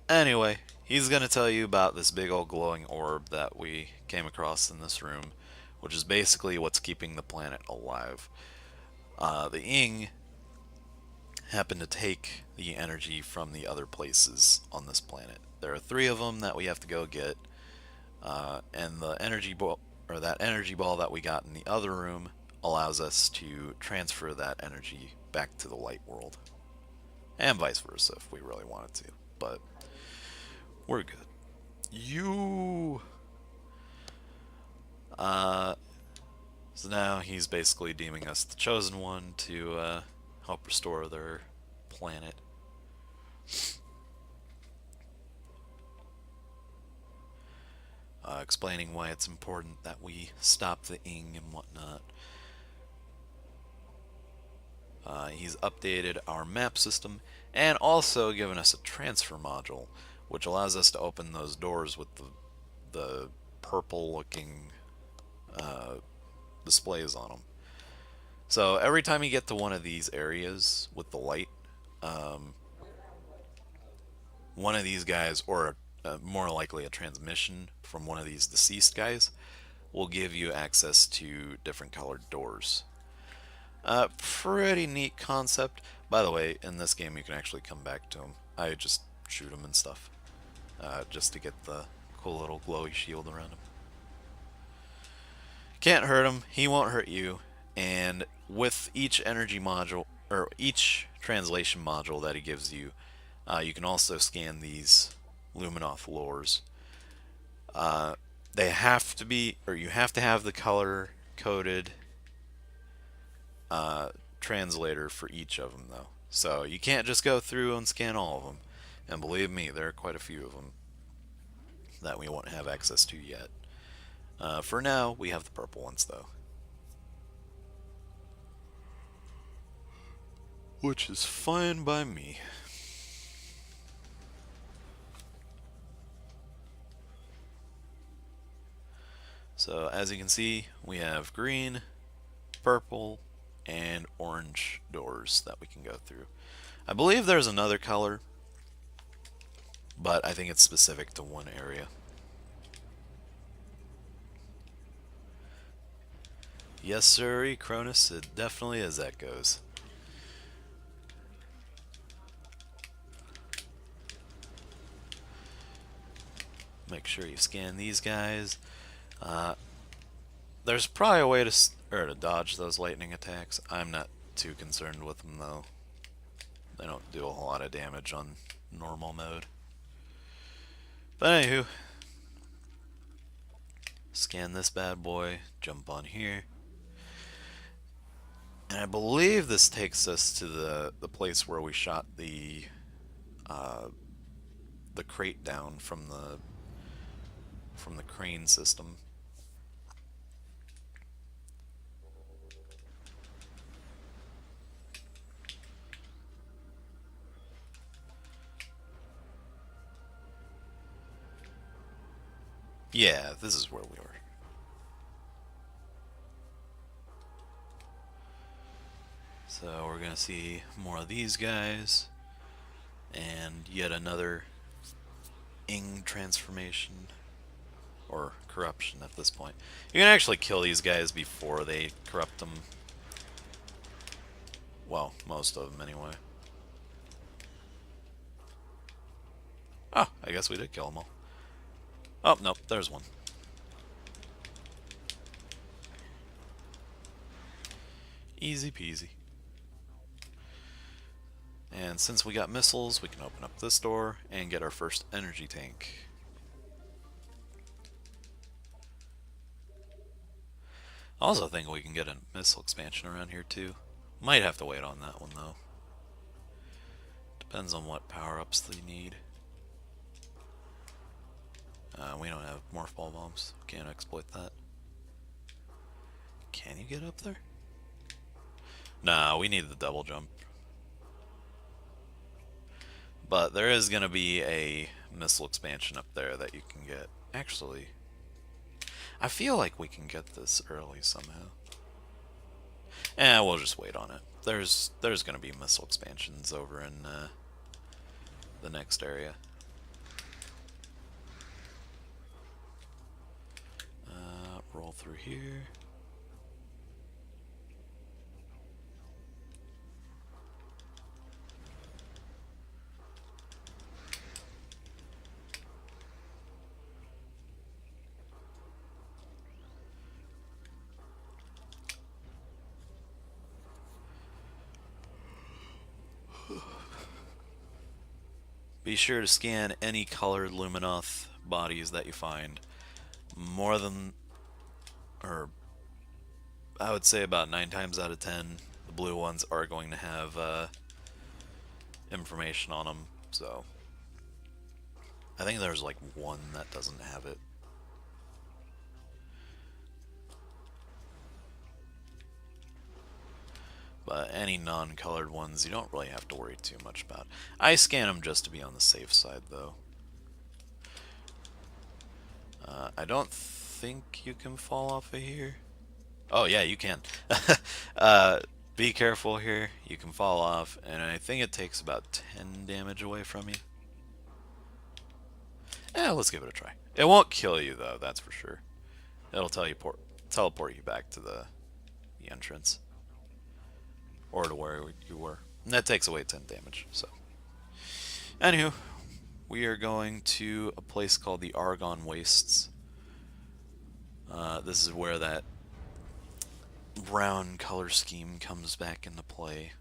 Anyway, he's going to tell you about this big old glowing orb that we came across in this room, which is basically what's keeping the planet alive. The Ing happen to take the energy from the other places on this planet. There are three of them that we have to go get, and the energy ball, or that energy ball that we got in the other room, allows us to transfer that energy back to the light world, and vice versa if we really wanted to. But we're good. You. So now he's basically deeming us the chosen one to help restore their planet. Explaining why it's important that we stop the Ing and whatnot. He's updated our map system and also given us a transfer module, which allows us to open those doors with the purple looking displays on them. So every time you get to one of these areas with the light, one of these guys, or more likely a transmission from one of these deceased guys, will give you access to different colored doors. Pretty neat concept. By the way, in this game you can actually come back to them. I just shoot them and stuff, just to get the cool little glowy shield around him. Can't hurt him, he won't hurt you, and with each energy module, or each translation module that he gives you, you can also scan these Luminoth lures. They have to be, or you have to have the color coded translator for each of them though. So you can't just go through and scan all of them. And believe me, there are quite a few of them that we won't have access to yet. For now, we have the purple ones though. Which is fine by me. So as you can see, we have green, purple, and orange doors that we can go through. I believe there's another color, but I think it's specific to one area. Yes, sir, Cronus, it definitely is that goes. Make sure you scan these guys. There's probably a way to dodge those lightning attacks. I'm not too concerned with them though. They don't do a whole lot of damage on normal mode. But anywho, scan this bad boy, jump on here. And I believe this takes us to the place where we shot the crate down from the crane system. Yeah, this is where we were. So we're gonna see more of these guys, and yet another Ing transformation, or corruption at this point. You can actually kill these guys before they corrupt them. Well, most of them anyway. Oh, I guess we did kill them all. Oh, nope, there's one. Easy peasy. And since we got missiles, we can open up this door and get our first energy tank. I also think we can get a missile expansion around here too. Might have to wait on that one though. Depends on what power-ups they need. We don't have morph ball bombs. Can't exploit that. Can you get up there? Nah, we need the double jump. But there is going to be a missile expansion up there that you can get. Actually, I feel like we can get this early somehow. We'll just wait on it. There's going to be missile expansions over in the next area. Roll through here. Be sure to scan any colored Luminoth bodies that you find. More than, or I would say about 9 times out of 10, the blue ones are going to have information on them. So I think there's like one that doesn't have it. But any non-colored ones, you don't really have to worry too much about. I scan them just to be on the safe side, though. I don't think you can fall off of here. Oh, yeah, you can. Be careful here. You can fall off, and I think it takes about 10 damage away from you. Let's give it a try. It won't kill you, though, that's for sure. It'll teleport you back to the entrance. Or to where you were. And that takes away 10 damage, so. Anywho, we are going to a place called the Argon Wastes. This is where that brown color scheme comes back into play.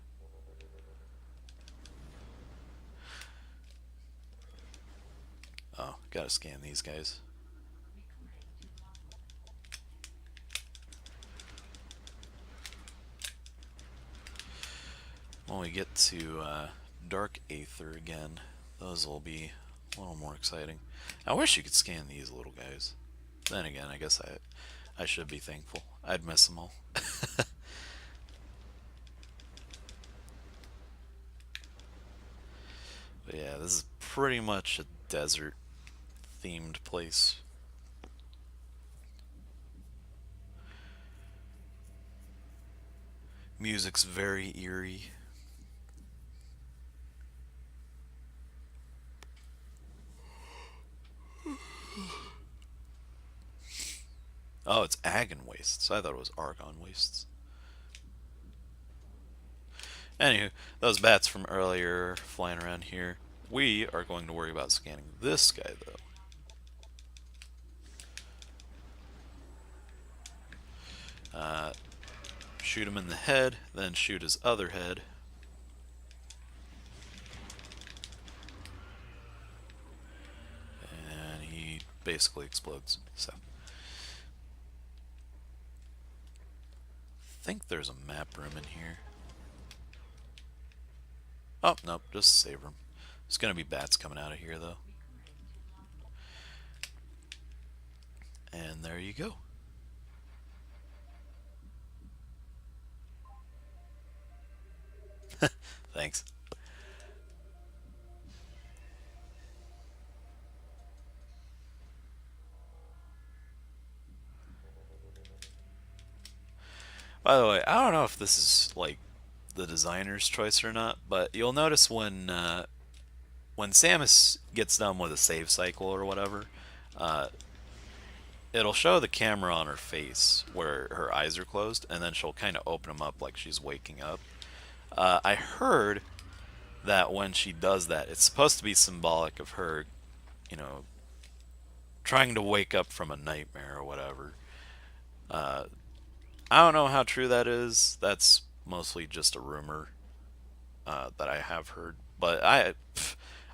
Oh, gotta scan these guys. When we get to Dark Aether again, those will be a little more exciting. I wish you could scan these little guys. Then again, I guess I should be thankful. I'd miss them all. But yeah, this is pretty much a desert-themed place. Music's very eerie. Oh, it's Argon Wastes. I thought it was Argon Wastes. Anywho, those bats from earlier flying around here. We are going to worry about scanning this guy, though. Shoot him in the head, then shoot his other head. And he basically explodes. So I think there's a map room in here. Oh, nope, just save room. There's gonna be bats coming out of here, though. And there you go. Thanks. By the way, I don't know if this is like the designer's choice or not, but you'll notice when Samus gets done with a save cycle or whatever, uh, it'll show the camera on her face where her eyes are closed, and then she'll kind of open them up like she's waking up. I heard that when she does that, it's supposed to be symbolic of her, you know, trying to wake up from a nightmare or whatever. Uh, I don't know how true that is. That's mostly just a rumor that I have heard, but I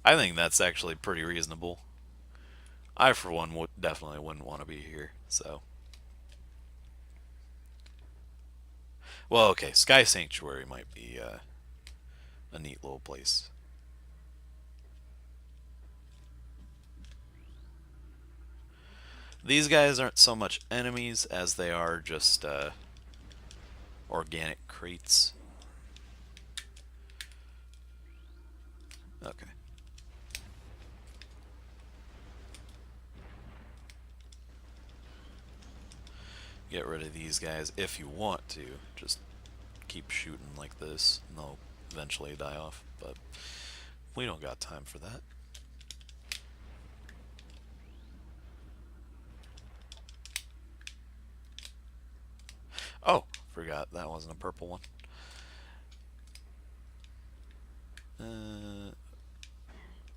think that's actually pretty reasonable. I, for one, would definitely wouldn't want to be here. So, well, okay, Sky Sanctuary might be a neat little place. These guys aren't so much enemies as they are just organic crates. Okay. Get rid of these guys if you want to. Just keep shooting like this, and they'll eventually die off. But we don't got time for that. Oh, forgot that wasn't a purple one.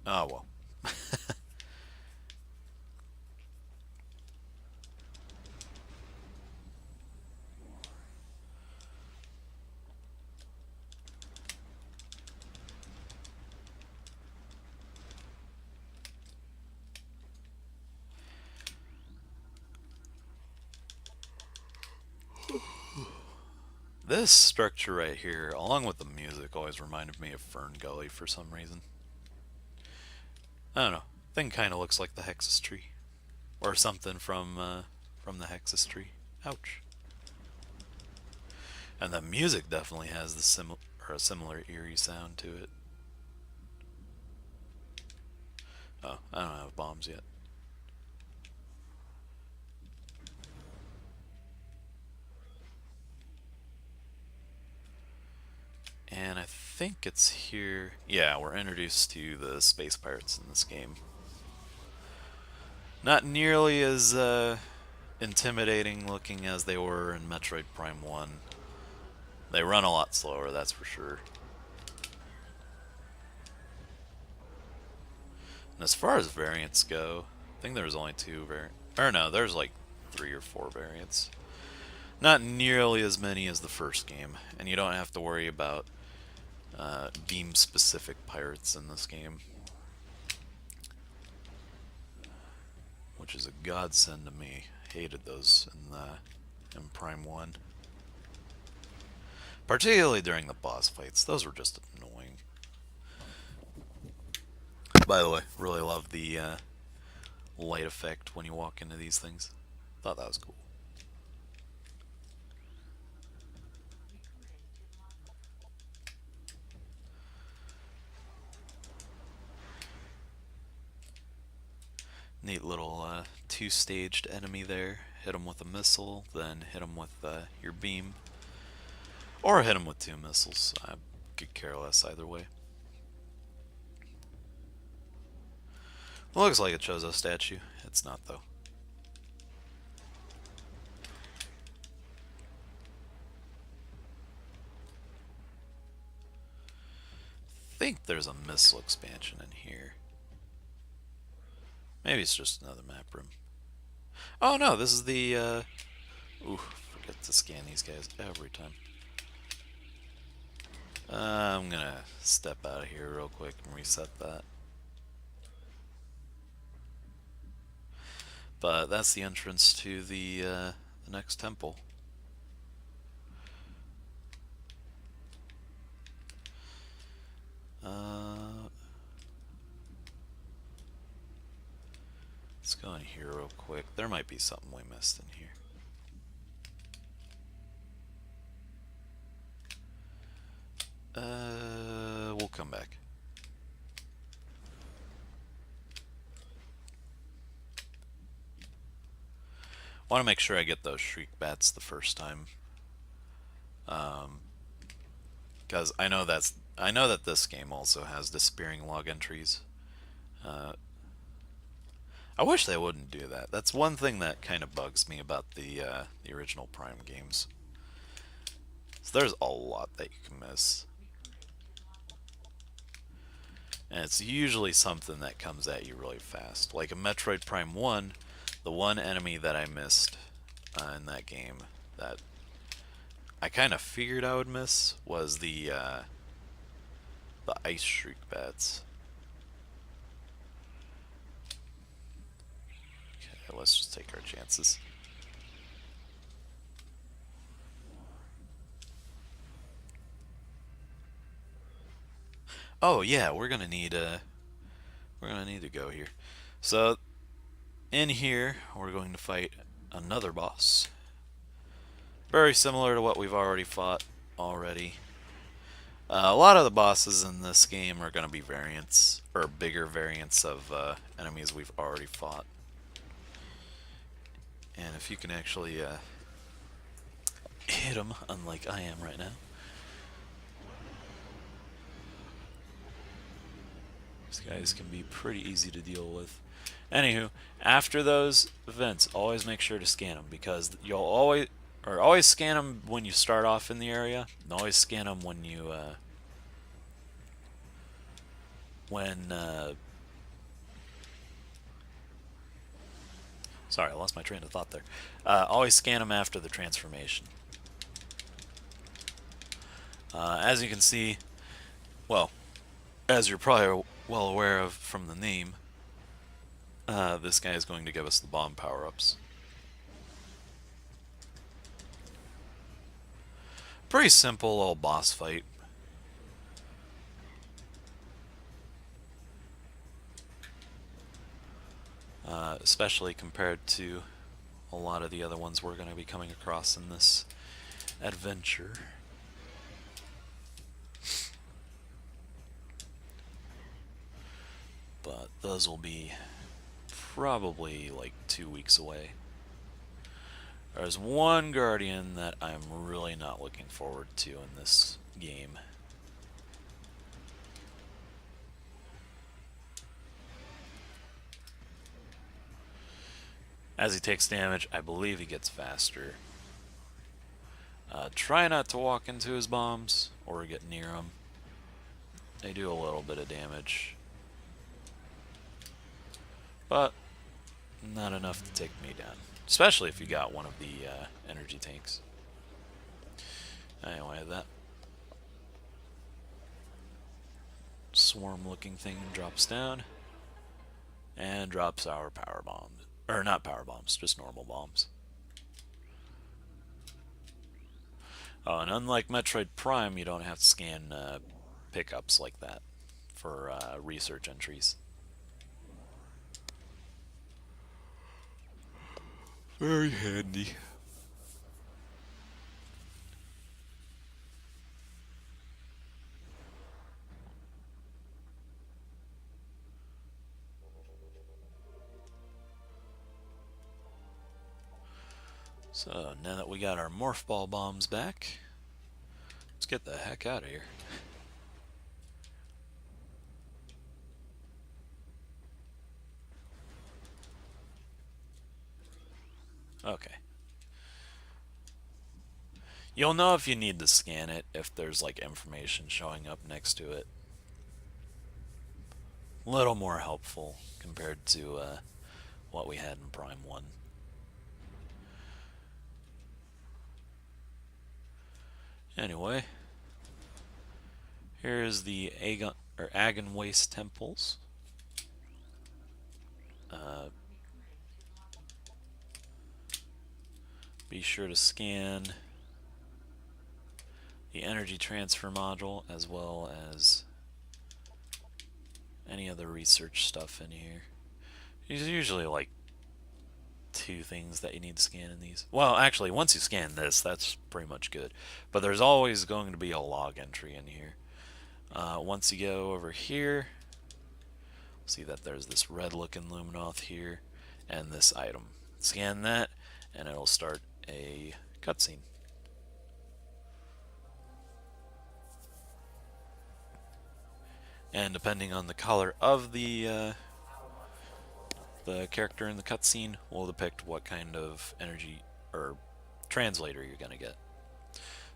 Oh well. This structure right here, along with the music, always reminded me of Fern Gully for some reason. I don't know. Thing kind of looks like the Hexus tree, or something from the Hexus tree. Ouch. And the music definitely has the a similar eerie sound to it. Oh, I don't have bombs yet. And I think it's here. Yeah, we're introduced to the space pirates in this game. Not nearly as intimidating looking as they were in Metroid Prime 1. They run a lot slower, that's for sure. And as far as variants go, I think there's only two variants. Or no, there's like 3 or 4 variants. Not nearly as many as the first game, and you don't have to worry about beam-specific pirates in this game, which is a godsend to me. Hated those in Prime 1. Particularly during the boss fights. Those were just annoying. By the way, really love the light effect when you walk into these things. Thought that was cool. Neat little two-staged enemy there. Hit him with a missile, then hit him with your beam. Or hit him with 2 missiles. I could care less either way. It looks like a Chozo statue. It's not, though. I think there's a missile expansion in here. Maybe it's just another map room. Oh no, this is the ooh, forget to scan these guys every time. I'm gonna step out of here real quick and reset that. But that's the entrance to the next temple. Let's go in here real quick. There might be something we missed in here. We'll come back. Want to make sure I get those shriek bats the first time. Because I know that this game also has disappearing log entries. Uh, I wish they wouldn't do that. That's one thing that kind of bugs me about the original Prime games. So there's a lot that you can miss, and it's usually something that comes at you really fast. Like in Metroid Prime 1, the one enemy that I missed in that game that I kind of figured I would miss was the ice shriek bats. Okay, let's just take our chances. Oh yeah, we're gonna need to go here. So in here, we're going to fight another boss. Very similar to what we've already fought already. A lot of the bosses in this game are going to be variants, or bigger variants of enemies we've already fought. And if you can actually hit them, unlike I am right now. These guys can be pretty easy to deal with. Anywho, after those events, always make sure to scan them, because you'll always scan them when you start off in the area, and always scan them when you sorry, I lost my train of thought there. Always scan them after the transformation. As you can see, well, as you're probably well aware of from the name, this guy is going to give us the bomb power-ups. Pretty simple little boss fight. Especially compared to a lot of the other ones we're going to be coming across in this adventure. But those will be probably like 2 weeks away. There's one Guardian that I'm really not looking forward to in this game. As he takes damage, I believe he gets faster. Try not to walk into his bombs or get near them. They do a little bit of damage, but not enough to take me down. Especially if you got one of the energy tanks. Anyway, that swarm-looking thing drops down and drops our power bombs. Or not power bombs, just normal bombs. Oh, and unlike Metroid Prime, you don't have to scan pickups like that for research entries. Very handy. So, now that we got our Morph Ball bombs back, let's get the heck out of here. Okay. You'll know if you need to scan it if there's like information showing up next to it. A little more helpful compared to what we had in Prime 1. Anyway, here's the Argon Wastes temples. Be sure to scan the energy transfer module as well as any other research stuff in here. There's usually like 2 things that you need to scan in these. Well, actually, once you scan this, that's pretty much good. But there's always going to be a log entry in here. Once you go over here, see that there's this red-looking Luminoth here, and this item. Scan that, and it'll start a cutscene. and depending on the color of the character in the cutscene will depict what kind of energy or translator you're gonna get.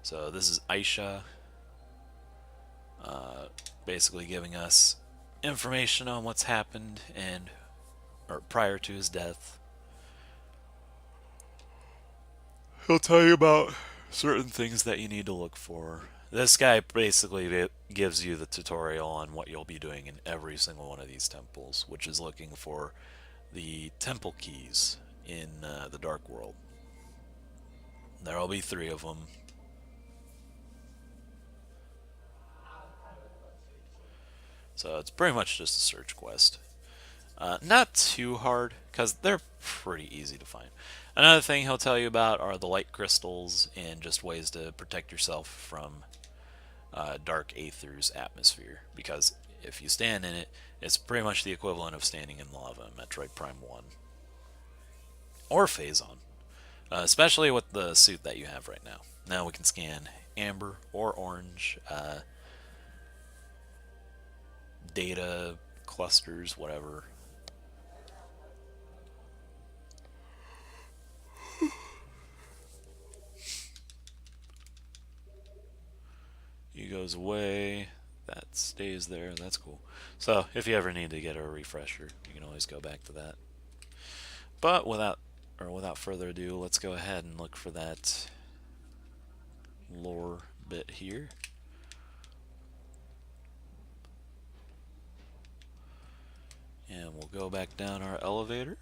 So this is Aisha, basically giving us information on what's happened and or prior to his death. He'll tell you about certain things that you need to look for. This guy basically gives you the tutorial on what you'll be doing in every single one of these temples, which is looking for the temple keys in the Dark World. There'll be 3 of them. So it's pretty much just a search quest. Not too hard, because they're pretty easy to find. Another thing he'll tell you about are the light crystals and just ways to protect yourself from dark Aether's atmosphere. Because if you stand in it, it's pretty much the equivalent of standing in lava in Metroid Prime 1. Or Phazon. Especially with the suit that you have right now. Now we can scan amber or orange data clusters, whatever. He goes away. That stays there. That's cool. So if you ever need to get a refresher, you can always go back to that. But without further ado, let's go ahead and look for that lore bit here. And we'll go back down our elevator.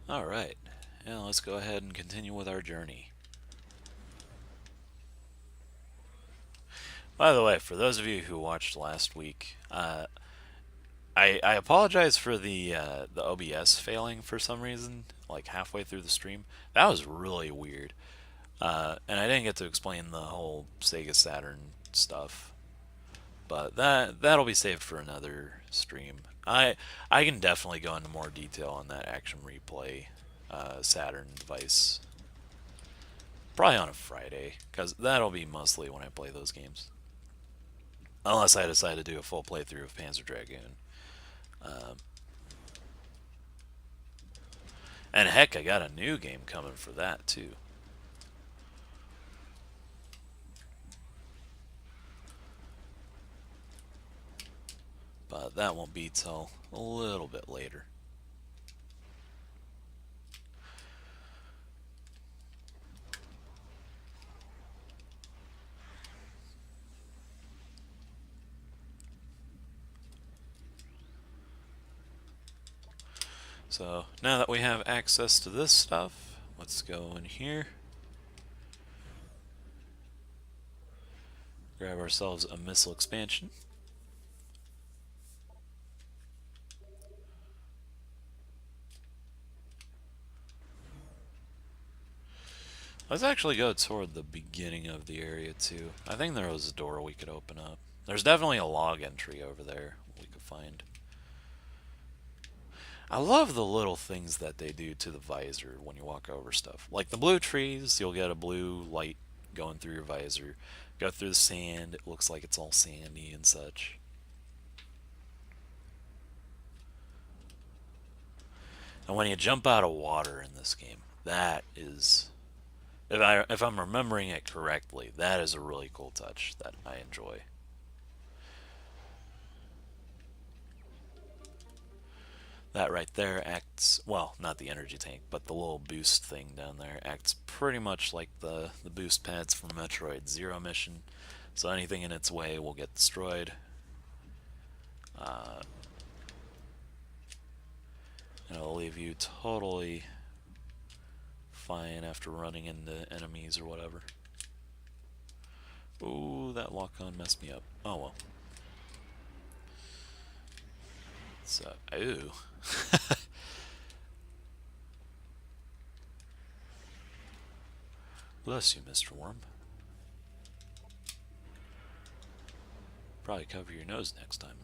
Alright, now let's go ahead and continue with our journey. By the way, for those of you who watched last week, I apologize for the OBS failing for some reason, like halfway through the stream. That was really weird. And I didn't get to explain the whole Sega Saturn stuff. But that'll be saved for another stream. I can definitely go into more detail on that Action Replay Saturn device. Probably on a Friday, because that'll be mostly when I play those games. Unless I decide to do a full playthrough of Panzer Dragoon. And heck, I got a new game coming for that too. But that won't be till a little bit later. So now that we have access to this stuff, let's go in here. Grab ourselves a missile expansion. Let's actually go toward the beginning of the area too. I think there was a door we could open up. There's definitely a log entry over there we could find. I love the little things that they do to the visor when you walk over stuff. Like the blue trees, you'll get a blue light going through your visor. Go through the sand, it looks like it's all sandy and such. And when you jump out of water in this game, that is... If I'm remembering it correctly, that is a really cool touch that I enjoy. That right there acts, well, not the energy tank, but the little boost thing down there acts pretty much like the boost pads from Metroid Zero Mission. So anything in its way will get destroyed. And it'll leave you totally fine after running into enemies or whatever. Ooh, that lock-on messed me up. Oh well. So, ooh. Bless you, Mr. Worm. Probably cover your nose next time,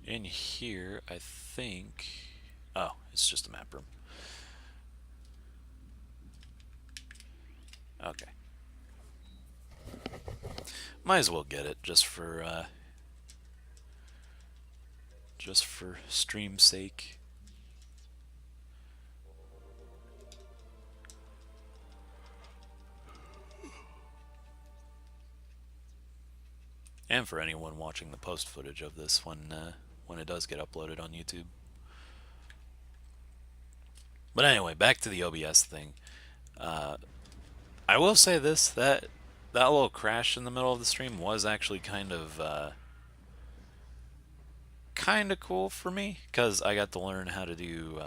though. In here, I think... Oh, it's just a map room. Okay. Might as well get it, just for stream's sake. And for anyone watching the post footage of this when it does get uploaded on YouTube. But anyway, back to the OBS thing. I will say this, that little crash in the middle of the stream was actually kind of cool for me, because I got to learn how to do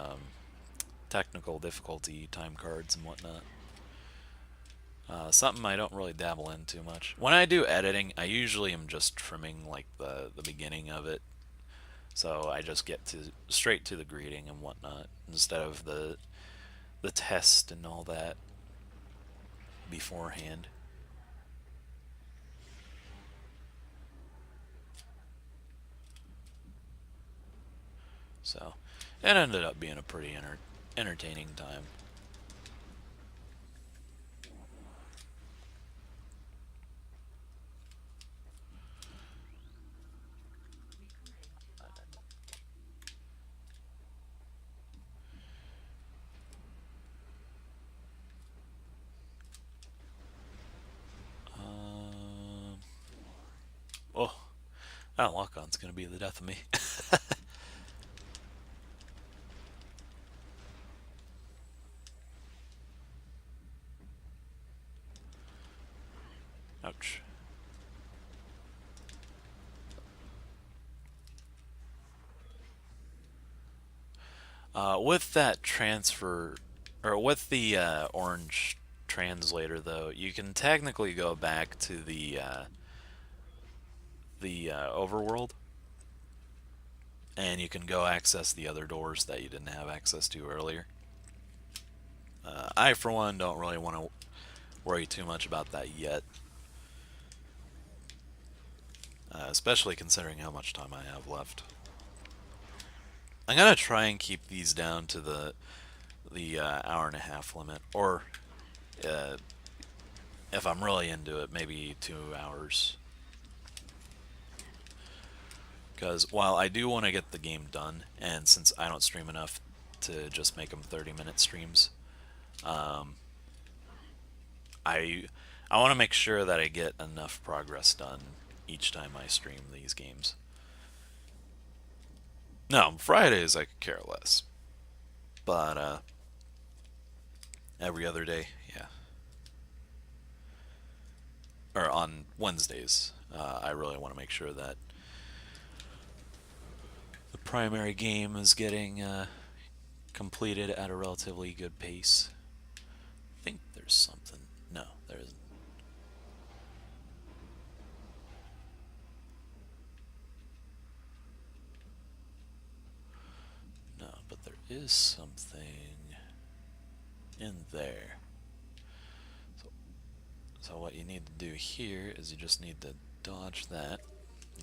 technical difficulty time cards and whatnot. Something I don't really dabble in too much. When I do editing, I usually am just trimming like the beginning of it, so I just get straight to the greeting and whatnot instead of the test and all that beforehand. So it ended up being a pretty entertaining time. Oh, that lock-on's gonna be the death of me. Ouch. With that transfer, or with the orange translator, though, you can technically go back to the overworld, and you can go access the other doors that you didn't have access to earlier. I, for one, don't really want to worry too much about that yet. Especially considering how much time I have left. I'm gonna try and keep these down to the hour-and-a-half limit, or if I'm really into it, maybe 2 hours. Because while I do want to get the game done, and since I don't stream enough to just make them 30-minute streams, I want to make sure that I get enough progress done each time I stream these games. No, Fridays I could care less. But, every other day, yeah. Or on Wednesdays, I really want to make sure that the primary game is getting completed at a relatively good pace. I think there's something. No, there isn't. No, but there is something in there. So what you need to do here is you just need to dodge that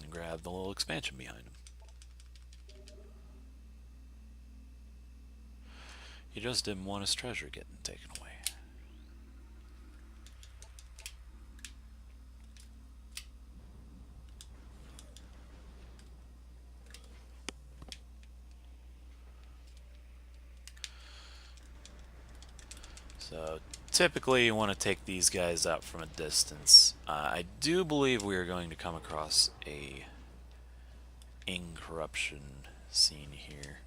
and grab the little expansion behind him. He just didn't want his treasure getting taken away. So typically you want to take these guys out from a distance. I do believe we are going to come across a incorruption scene here.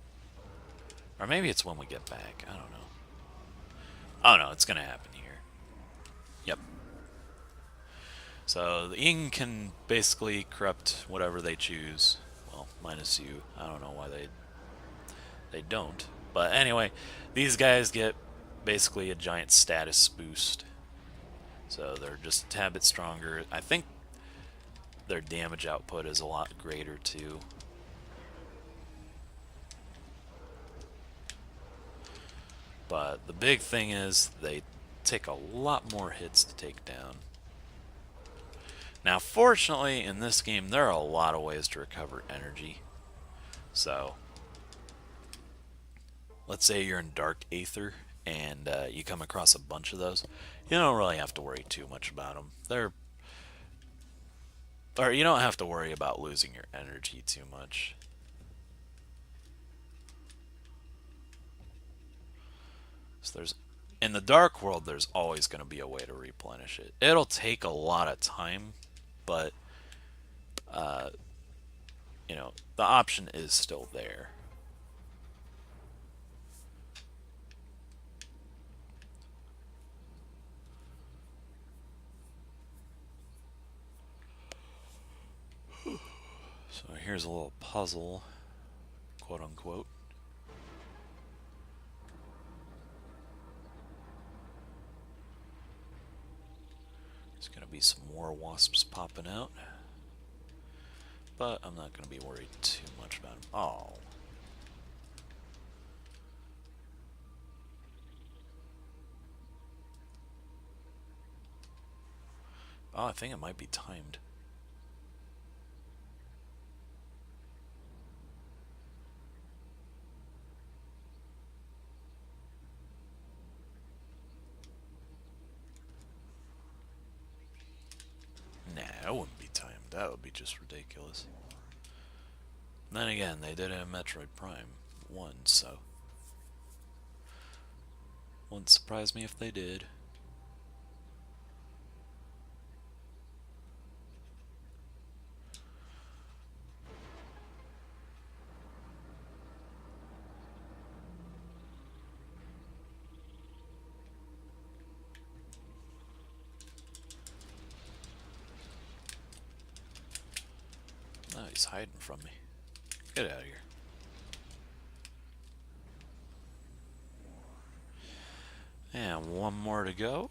Or maybe it's when we get back. I don't know. Oh no, it's going to happen here. Yep. So the Ing can basically corrupt whatever they choose. Well, minus you. I don't know why they don't. But anyway, these guys get basically a giant status boost. So they're just a tad bit stronger. I think their damage output is a lot greater too. But the big thing is they take a lot more hits to take down. Now, fortunately, in this game, there are a lot of ways to recover energy. So, let's say you're in Dark Aether, and you come across a bunch of those. You don't really have to worry too much about them. Or you don't have to worry about losing your energy too much. So in the Dark World, there's always going to be a way to replenish it. It'll take a lot of time, but you know, the option is still there. So here's a little puzzle, quote unquote. There's going to be some more wasps popping out, but I'm not going to be worried too much about them. Oh. Oh, I think it might be timed. Nah, that wouldn't be timed. That would be just ridiculous. Then again, they did it in Metroid Prime 1, so wouldn't surprise me if they did. Oh, he's hiding from me. Get out of here. And one more to go.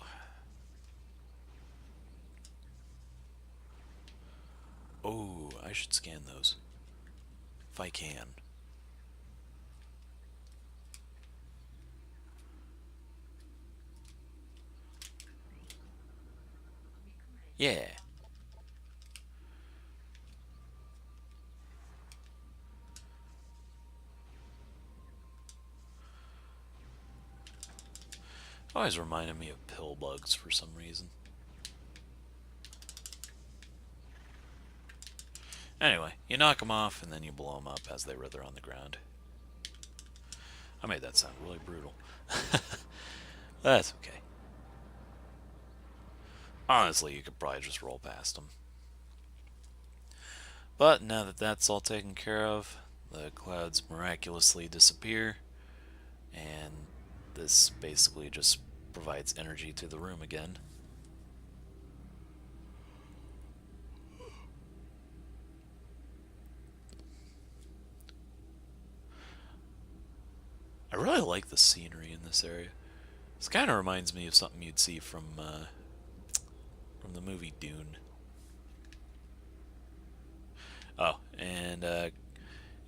Oh, I should scan those. If I can. Yeah. Always reminded me of pill bugs for some reason. Anyway, you knock them off and then you blow them up as they wither on the ground. I made that sound really brutal. That's okay. Honestly, you could probably just roll past them. But now that that's all taken care of, the clouds miraculously disappear, and this basically just provides energy to the room again. I really like the scenery in this area. This kind of reminds me of something you'd see from the movie Dune. Oh, and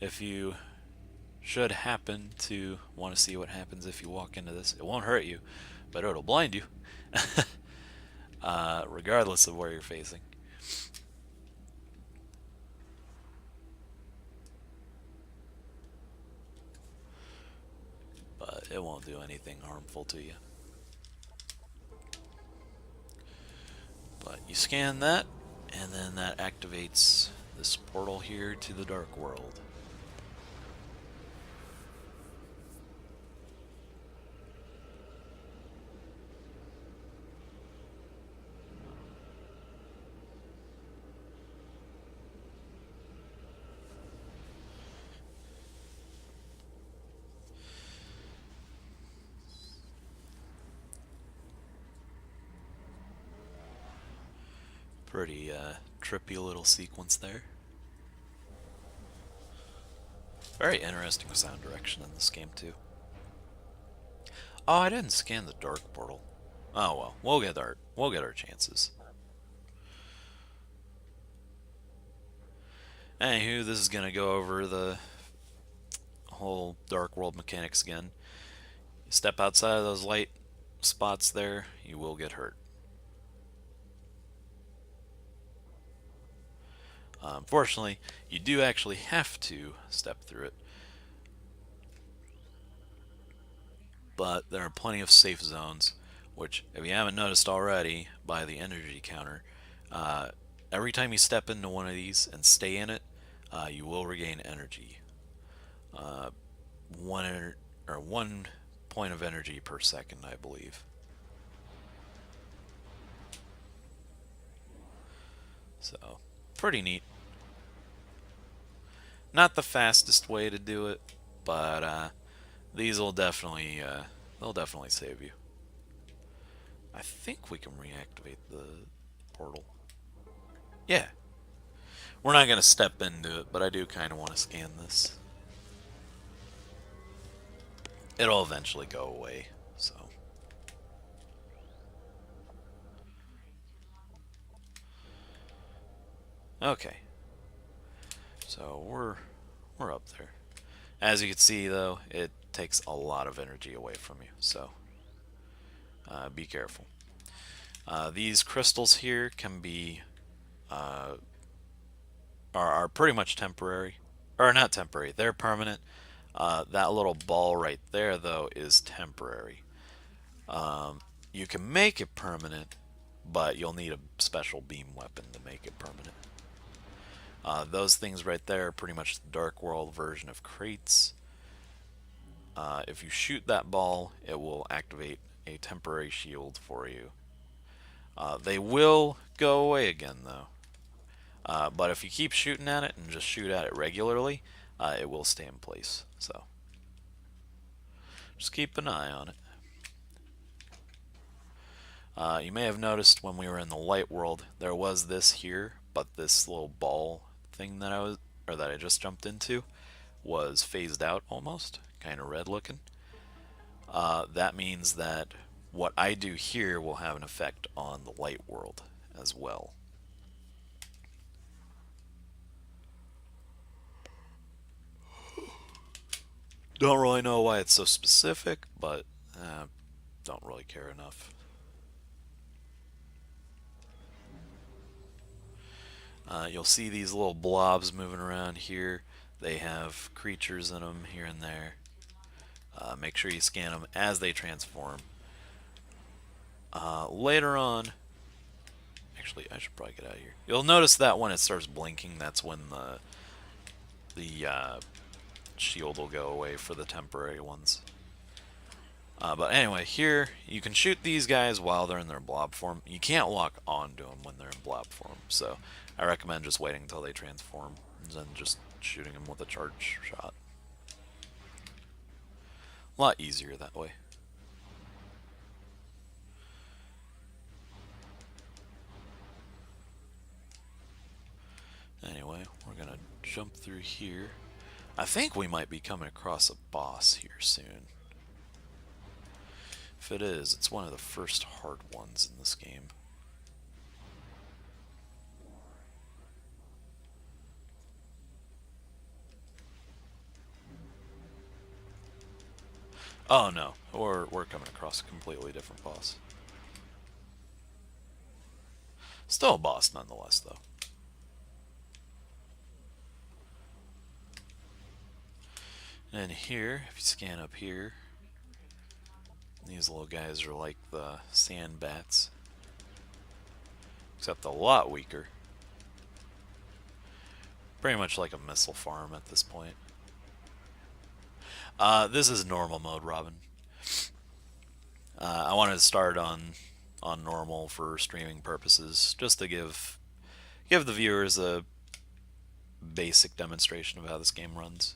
if you should happen to want to see what happens if you walk into this, it won't hurt you, but it'll blind you, regardless of where you're facing. But it won't do anything harmful to you. But you scan that, and then that activates this portal here to the Dark World. Pretty trippy little sequence there. Very interesting sound direction in this game too. Oh, I didn't scan the dark portal. Oh well, we'll get our chances. Anywho, this is gonna go over the whole dark world mechanics again. You step outside of those light spots there, you will get hurt. Unfortunately, you do actually have to step through it. But there are plenty of safe zones, which, if you haven't noticed already by the energy counter, uh, every time you step into one of these and stay in it, you will regain energy. Uh, one point of energy per second, I believe. So, pretty neat. Not the fastest way to do it, but these will definitely they'll definitely save you. I think we can reactivate the portal. Yeah. We're not going to step into it, but I do kind of want to scan this. It'll eventually go away, so. Okay. So we're up there. As you can see, though, it takes a lot of energy away from you, so be careful. These crystals here can be uh, are pretty much temporary, or not temporary. They're permanent. That little ball right there, though, is temporary. You can make it permanent, but you'll need a special beam weapon to make it permanent. Those things right there are pretty much the Dark World version of crates. If you shoot that ball, it will activate a temporary shield for you. They will go away again, though. But if you keep shooting at it and just shoot at it regularly, it will stay in place. So just keep an eye on it. You may have noticed when we were in the light world, there was this here, but this little ball thing that I just jumped into was phased out almost, kind of red looking. That means that what I do here will have an effect on the light world as well. Don't really know why it's so specific, but don't really care enough. You'll see these little blobs moving around here. They have creatures in them here and there. Make sure you scan them as they transform. Later on, actually, I should probably get out of here. You'll notice that when it starts blinking, that's when the shield will go away for the temporary ones. But anyway, here you can shoot these guys while they're in their blob form. You can't lock onto them when they're in blob form, so I recommend just waiting until they transform and then just shooting them with a charge shot. A lot easier that way. Anyway, we're gonna jump through here. I think we might be coming across a boss here soon. If it is, it's one of the first hard ones in this game. Oh no, we're coming across a completely different boss. Still a boss nonetheless, though. And here, if you scan up here, these little guys are like the sand bats, except a lot weaker. Pretty much like a missile farm at this point. This is normal mode, Robin. I wanted to start on normal for streaming purposes, just to give the viewers a basic demonstration of how this game runs.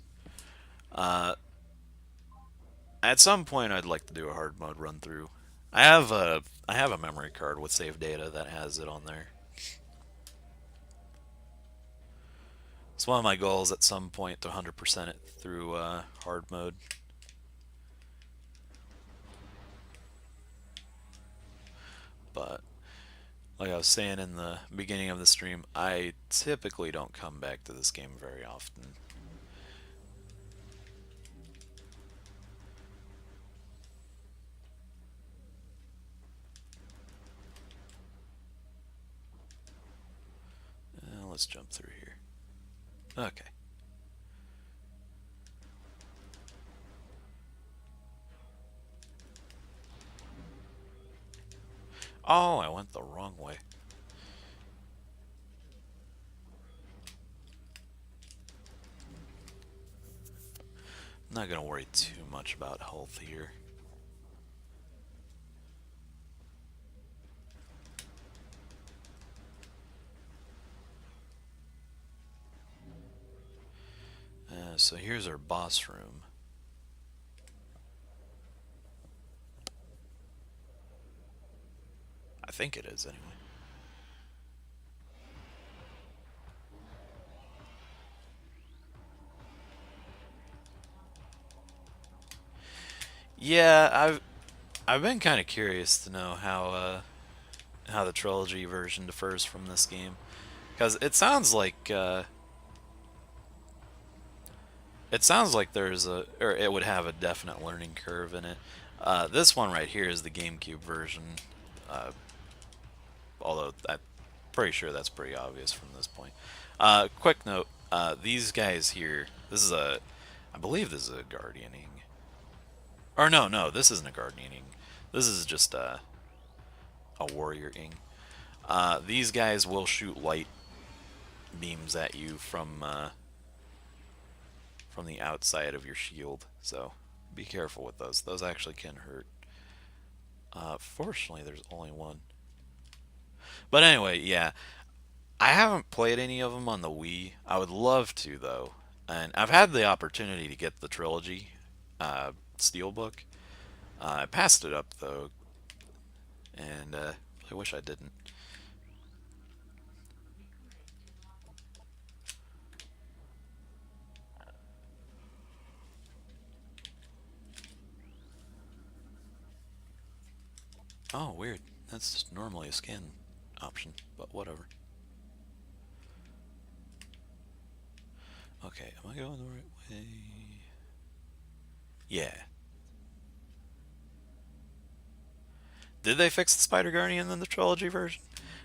At some point, I'd like to do a hard mode run through. I have a memory card with save data that has it on there. It's one of my goals at some point to 100% it through hard mode. But like I was saying in the beginning of the stream, I typically don't come back to this game very often. let's jump through here. Okay. Oh, I went the wrong way. I'm not going to worry too much about health here. So here's our boss room. I think it is, anyway. Yeah, I've been kind of curious to know how the trilogy version differs from this game, because it sounds like there's or it would have a definite learning curve in it. This one right here is the GameCube version, uh, although I'm pretty sure that's pretty obvious from this point. Quick note: these guys here. I believe this is a guardianing. Or no, this isn't a guardianing. This is just a warrior-ing. These guys will shoot light beams at you from the outside of your shield, so be careful with those. Those actually can hurt. Fortunately, there's only one. But anyway, yeah, I haven't played any of them on the Wii. I would love to, though, and I've had the opportunity to get the trilogy steelbook. I passed it up though, and I wish I didn't. Oh, weird. That's just normally a scan option, but whatever. Okay, am I going the right way? Yeah. Did they fix the Spider Guardian in the trilogy version?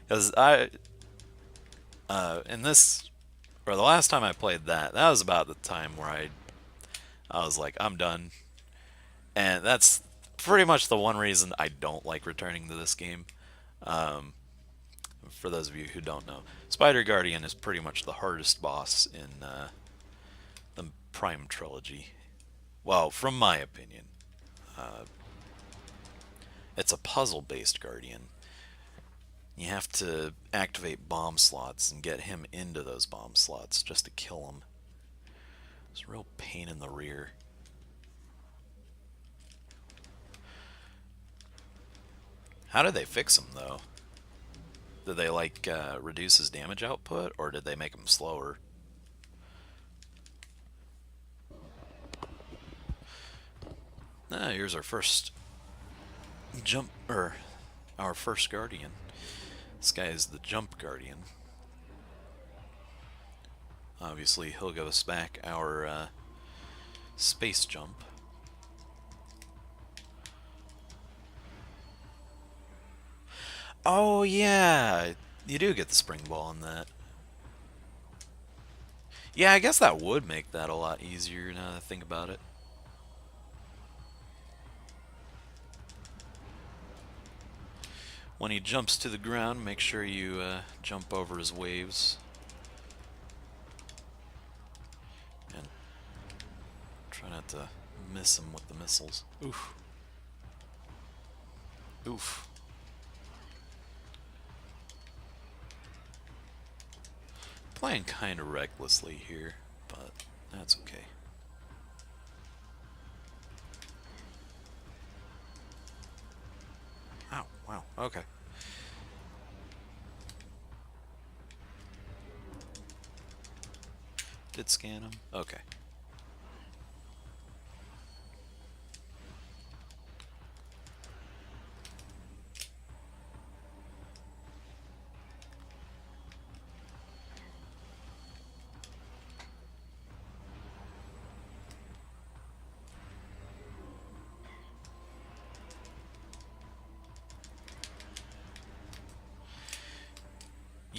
Because in this, or the last time I played that, that was about the time where I was like, I'm done. And that's pretty much the one reason I don't like returning to this game. Um, for those of you who don't know, Spider Guardian is pretty much the hardest boss in the Prime trilogy. Well, from my opinion. Uh, it's a puzzle-based Guardian. You have to activate bomb slots and get him into those bomb slots just to kill him. It's a real pain in the rear. How did they fix him, though? Did they, like, reduce his damage output, or did they make him slower? Here's our first jump, or our first Guardian. This guy is the Jump Guardian. Obviously, he'll give us back our space jump. Oh, yeah! You do get the spring ball in that. Yeah, I guess that would make that a lot easier now that I think about it. When he jumps to the ground, make sure you jump over his waves. And try not to miss him with the missiles. Oof. Oof. Playing kind of recklessly here, but that's okay. Ow, wow, okay. Did scan him? Okay.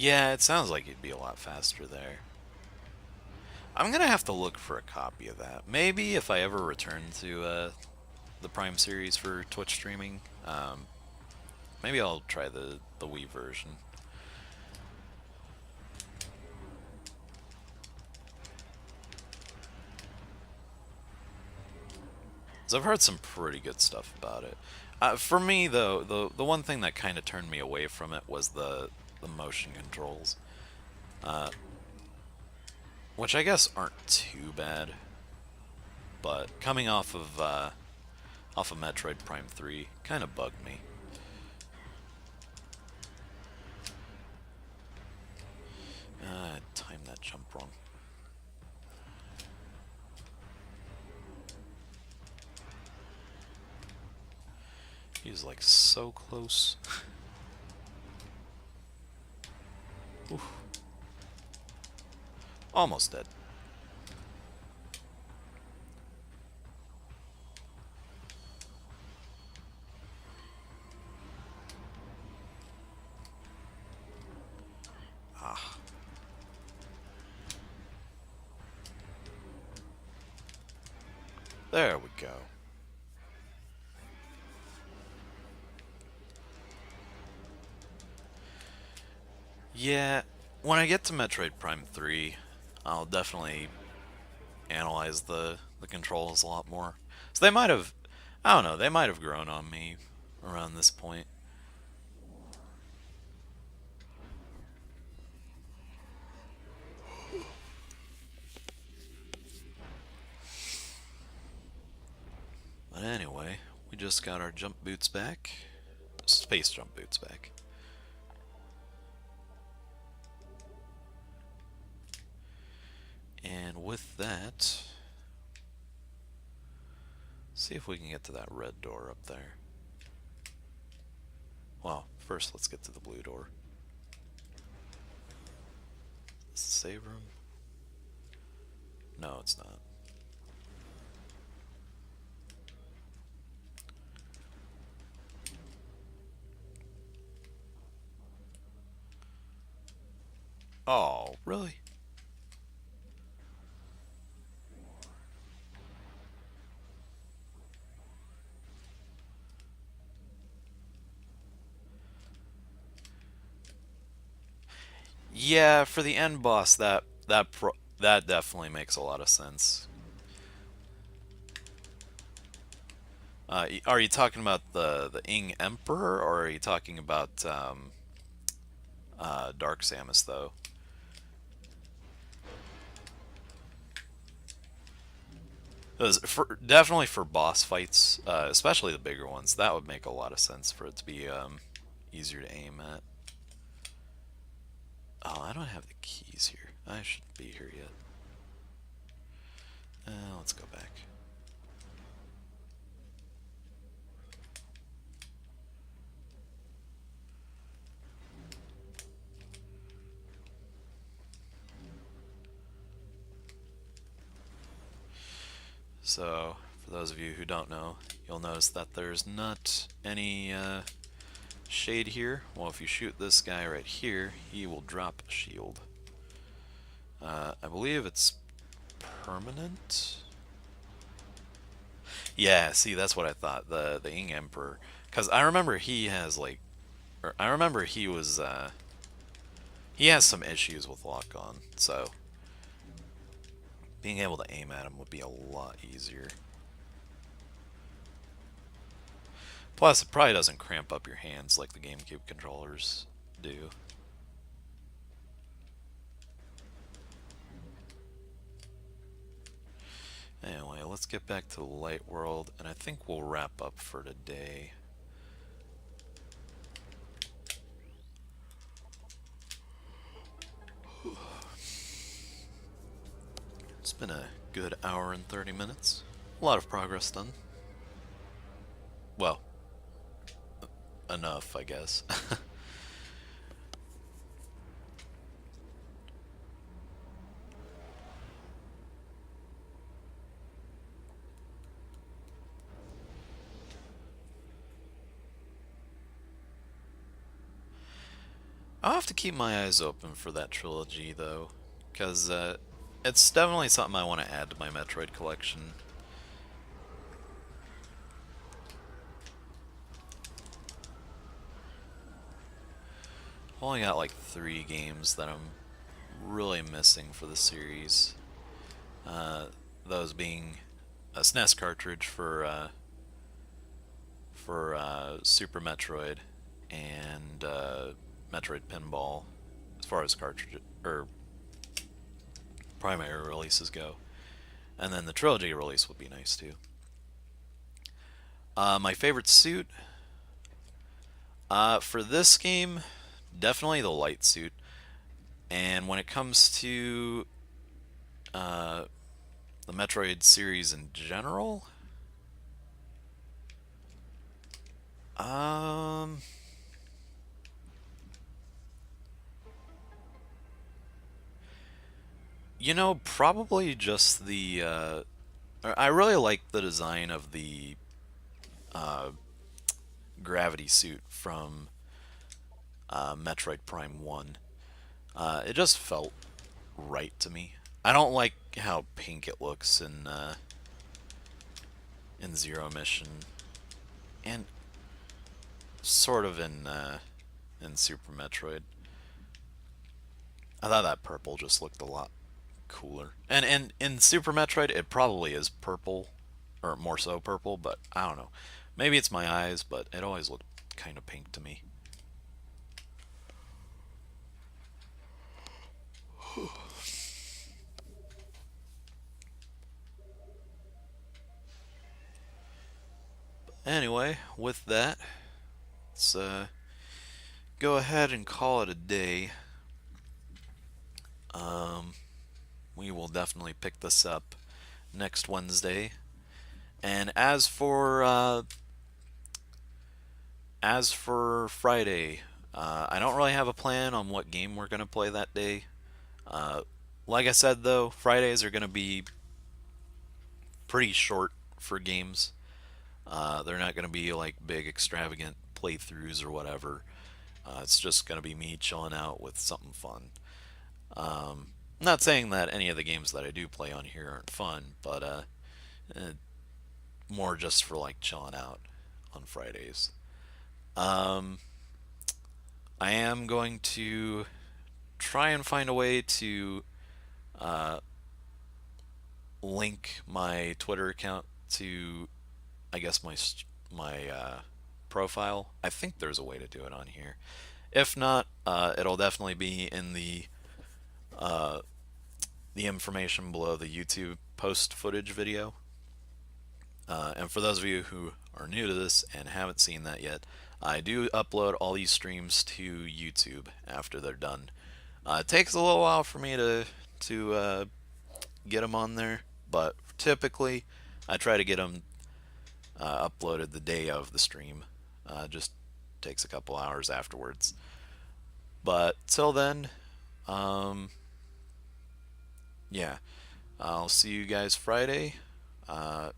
Yeah, it sounds like you'd be a lot faster there. I'm gonna have to look for a copy of that. Maybe if I ever return to the Prime series for Twitch streaming, maybe I'll try the Wii version. 'Cause I've heard some pretty good stuff about it. For me, though, the one thing that kind of turned me away from it was the motion controls, uh, which I guess aren't too bad. But coming off of Metroid Prime 3, kind of bugged me. I timed that jump wrong. He was like so close. Oof. Almost dead. Ah. There we go. Yeah, when I get to Metroid Prime 3, I'll definitely analyze the controls a lot more. So they might have, I don't know, they might have grown on me around this point. But anyway, we just got our jump boots back. Space jump boots back. And with that, see if we can get to that red door up there. Well, first let's get to the blue door. Is the save room? No, it's not. Oh, really? Yeah, for the end boss, that definitely makes a lot of sense. Are you talking about the Ing Emperor, or are you talking about Dark Samus though? 'Cause definitely for boss fights, especially the bigger ones, that would make a lot of sense for it to be easier to aim at. Oh, I don't have the keys here. I shouldn't be here yet. Let's go back. So, for those of you who don't know, you'll notice that there's not any shade here. Well, if you shoot this guy right here, he will drop a shield. I believe it's permanent. Yeah, see, that's what I thought. The Ing Emperor, because I remember he has like, or I remember he has some issues with lock on. So being able to aim at him would be a lot easier. Plus, it probably doesn't cramp up your hands like the GameCube controllers do. Anyway, let's get back to the light world, and I think we'll wrap up for today. It's been a good hour and 30 minutes. A lot of progress done. Well, enough, I guess. I'll have to keep my eyes open for that trilogy, though, because it's definitely something I want to add to my Metroid collection. I've only got like 3 games that I'm really missing for the series. Uh, those being a SNES cartridge for Super Metroid and Metroid Pinball, as far as cartridge or primary releases go, and then the trilogy release would be nice too. My favorite suit for this game, definitely the light suit. And when it comes to uh, the Metroid series in general, um, probably just the. I really like the design of the uh, gravity suit from Metroid Prime 1. It just felt right to me. I don't like how pink it looks in Zero Mission, and sort of in Super Metroid. I thought that purple just looked a lot cooler. And in Super Metroid, it probably is purple, or more so purple, but I don't know. Maybe it's my eyes, but it always looked kind of pink to me. Anyway, with that, let's go ahead and call it a day. Um, we will definitely pick this up next Wednesday. And as for Friday, I don't really have a plan on what game we're gonna play that day. Uh, like I said though, Fridays are gonna be pretty short for games. They're not gonna be like big extravagant playthroughs or whatever. It's just gonna be me chilling out with something fun. Not saying that any of the games that I do play on here aren't fun, but eh, more just for like chilling out on Fridays. Um, I am going to try and find a way to uh, link my Twitter account to, I guess, my profile. I think there's a way to do it on here. If not, it'll definitely be in uh, the information below the YouTube post footage video. And for those of you who are new to this and haven't seen that yet, I do upload all these streams to YouTube after they're done. It takes a little while for me to get them on there, but typically I try to get them uploaded the day of the stream. Just takes a couple hours afterwards. But till then, um, yeah, I'll see you guys Friday. Uh,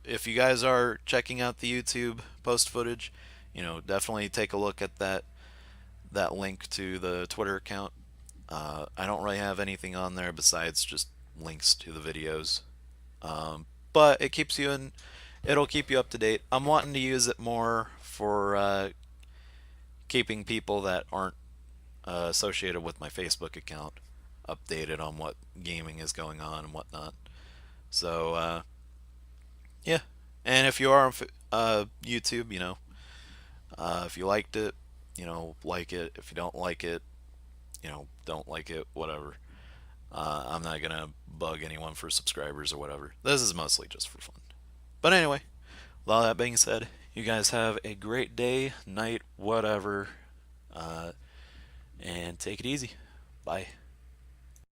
if you guys are checking out the YouTube post footage, definitely take a look at that link to the Twitter account. I don't really have anything on there besides just links to the videos, but it'll keep you up to date. I'm wanting to use it more for keeping people that aren't associated with my Facebook account updated on what gaming is going on and whatnot. So yeah, and if you are on YouTube, if you liked it, like it. If you don't like it, don't like it. Whatever. I'm not gonna bug anyone for subscribers or whatever. This is mostly just for fun. But anyway, with all that being said, you guys have a great day, night, whatever, uh, and take it easy. Bye.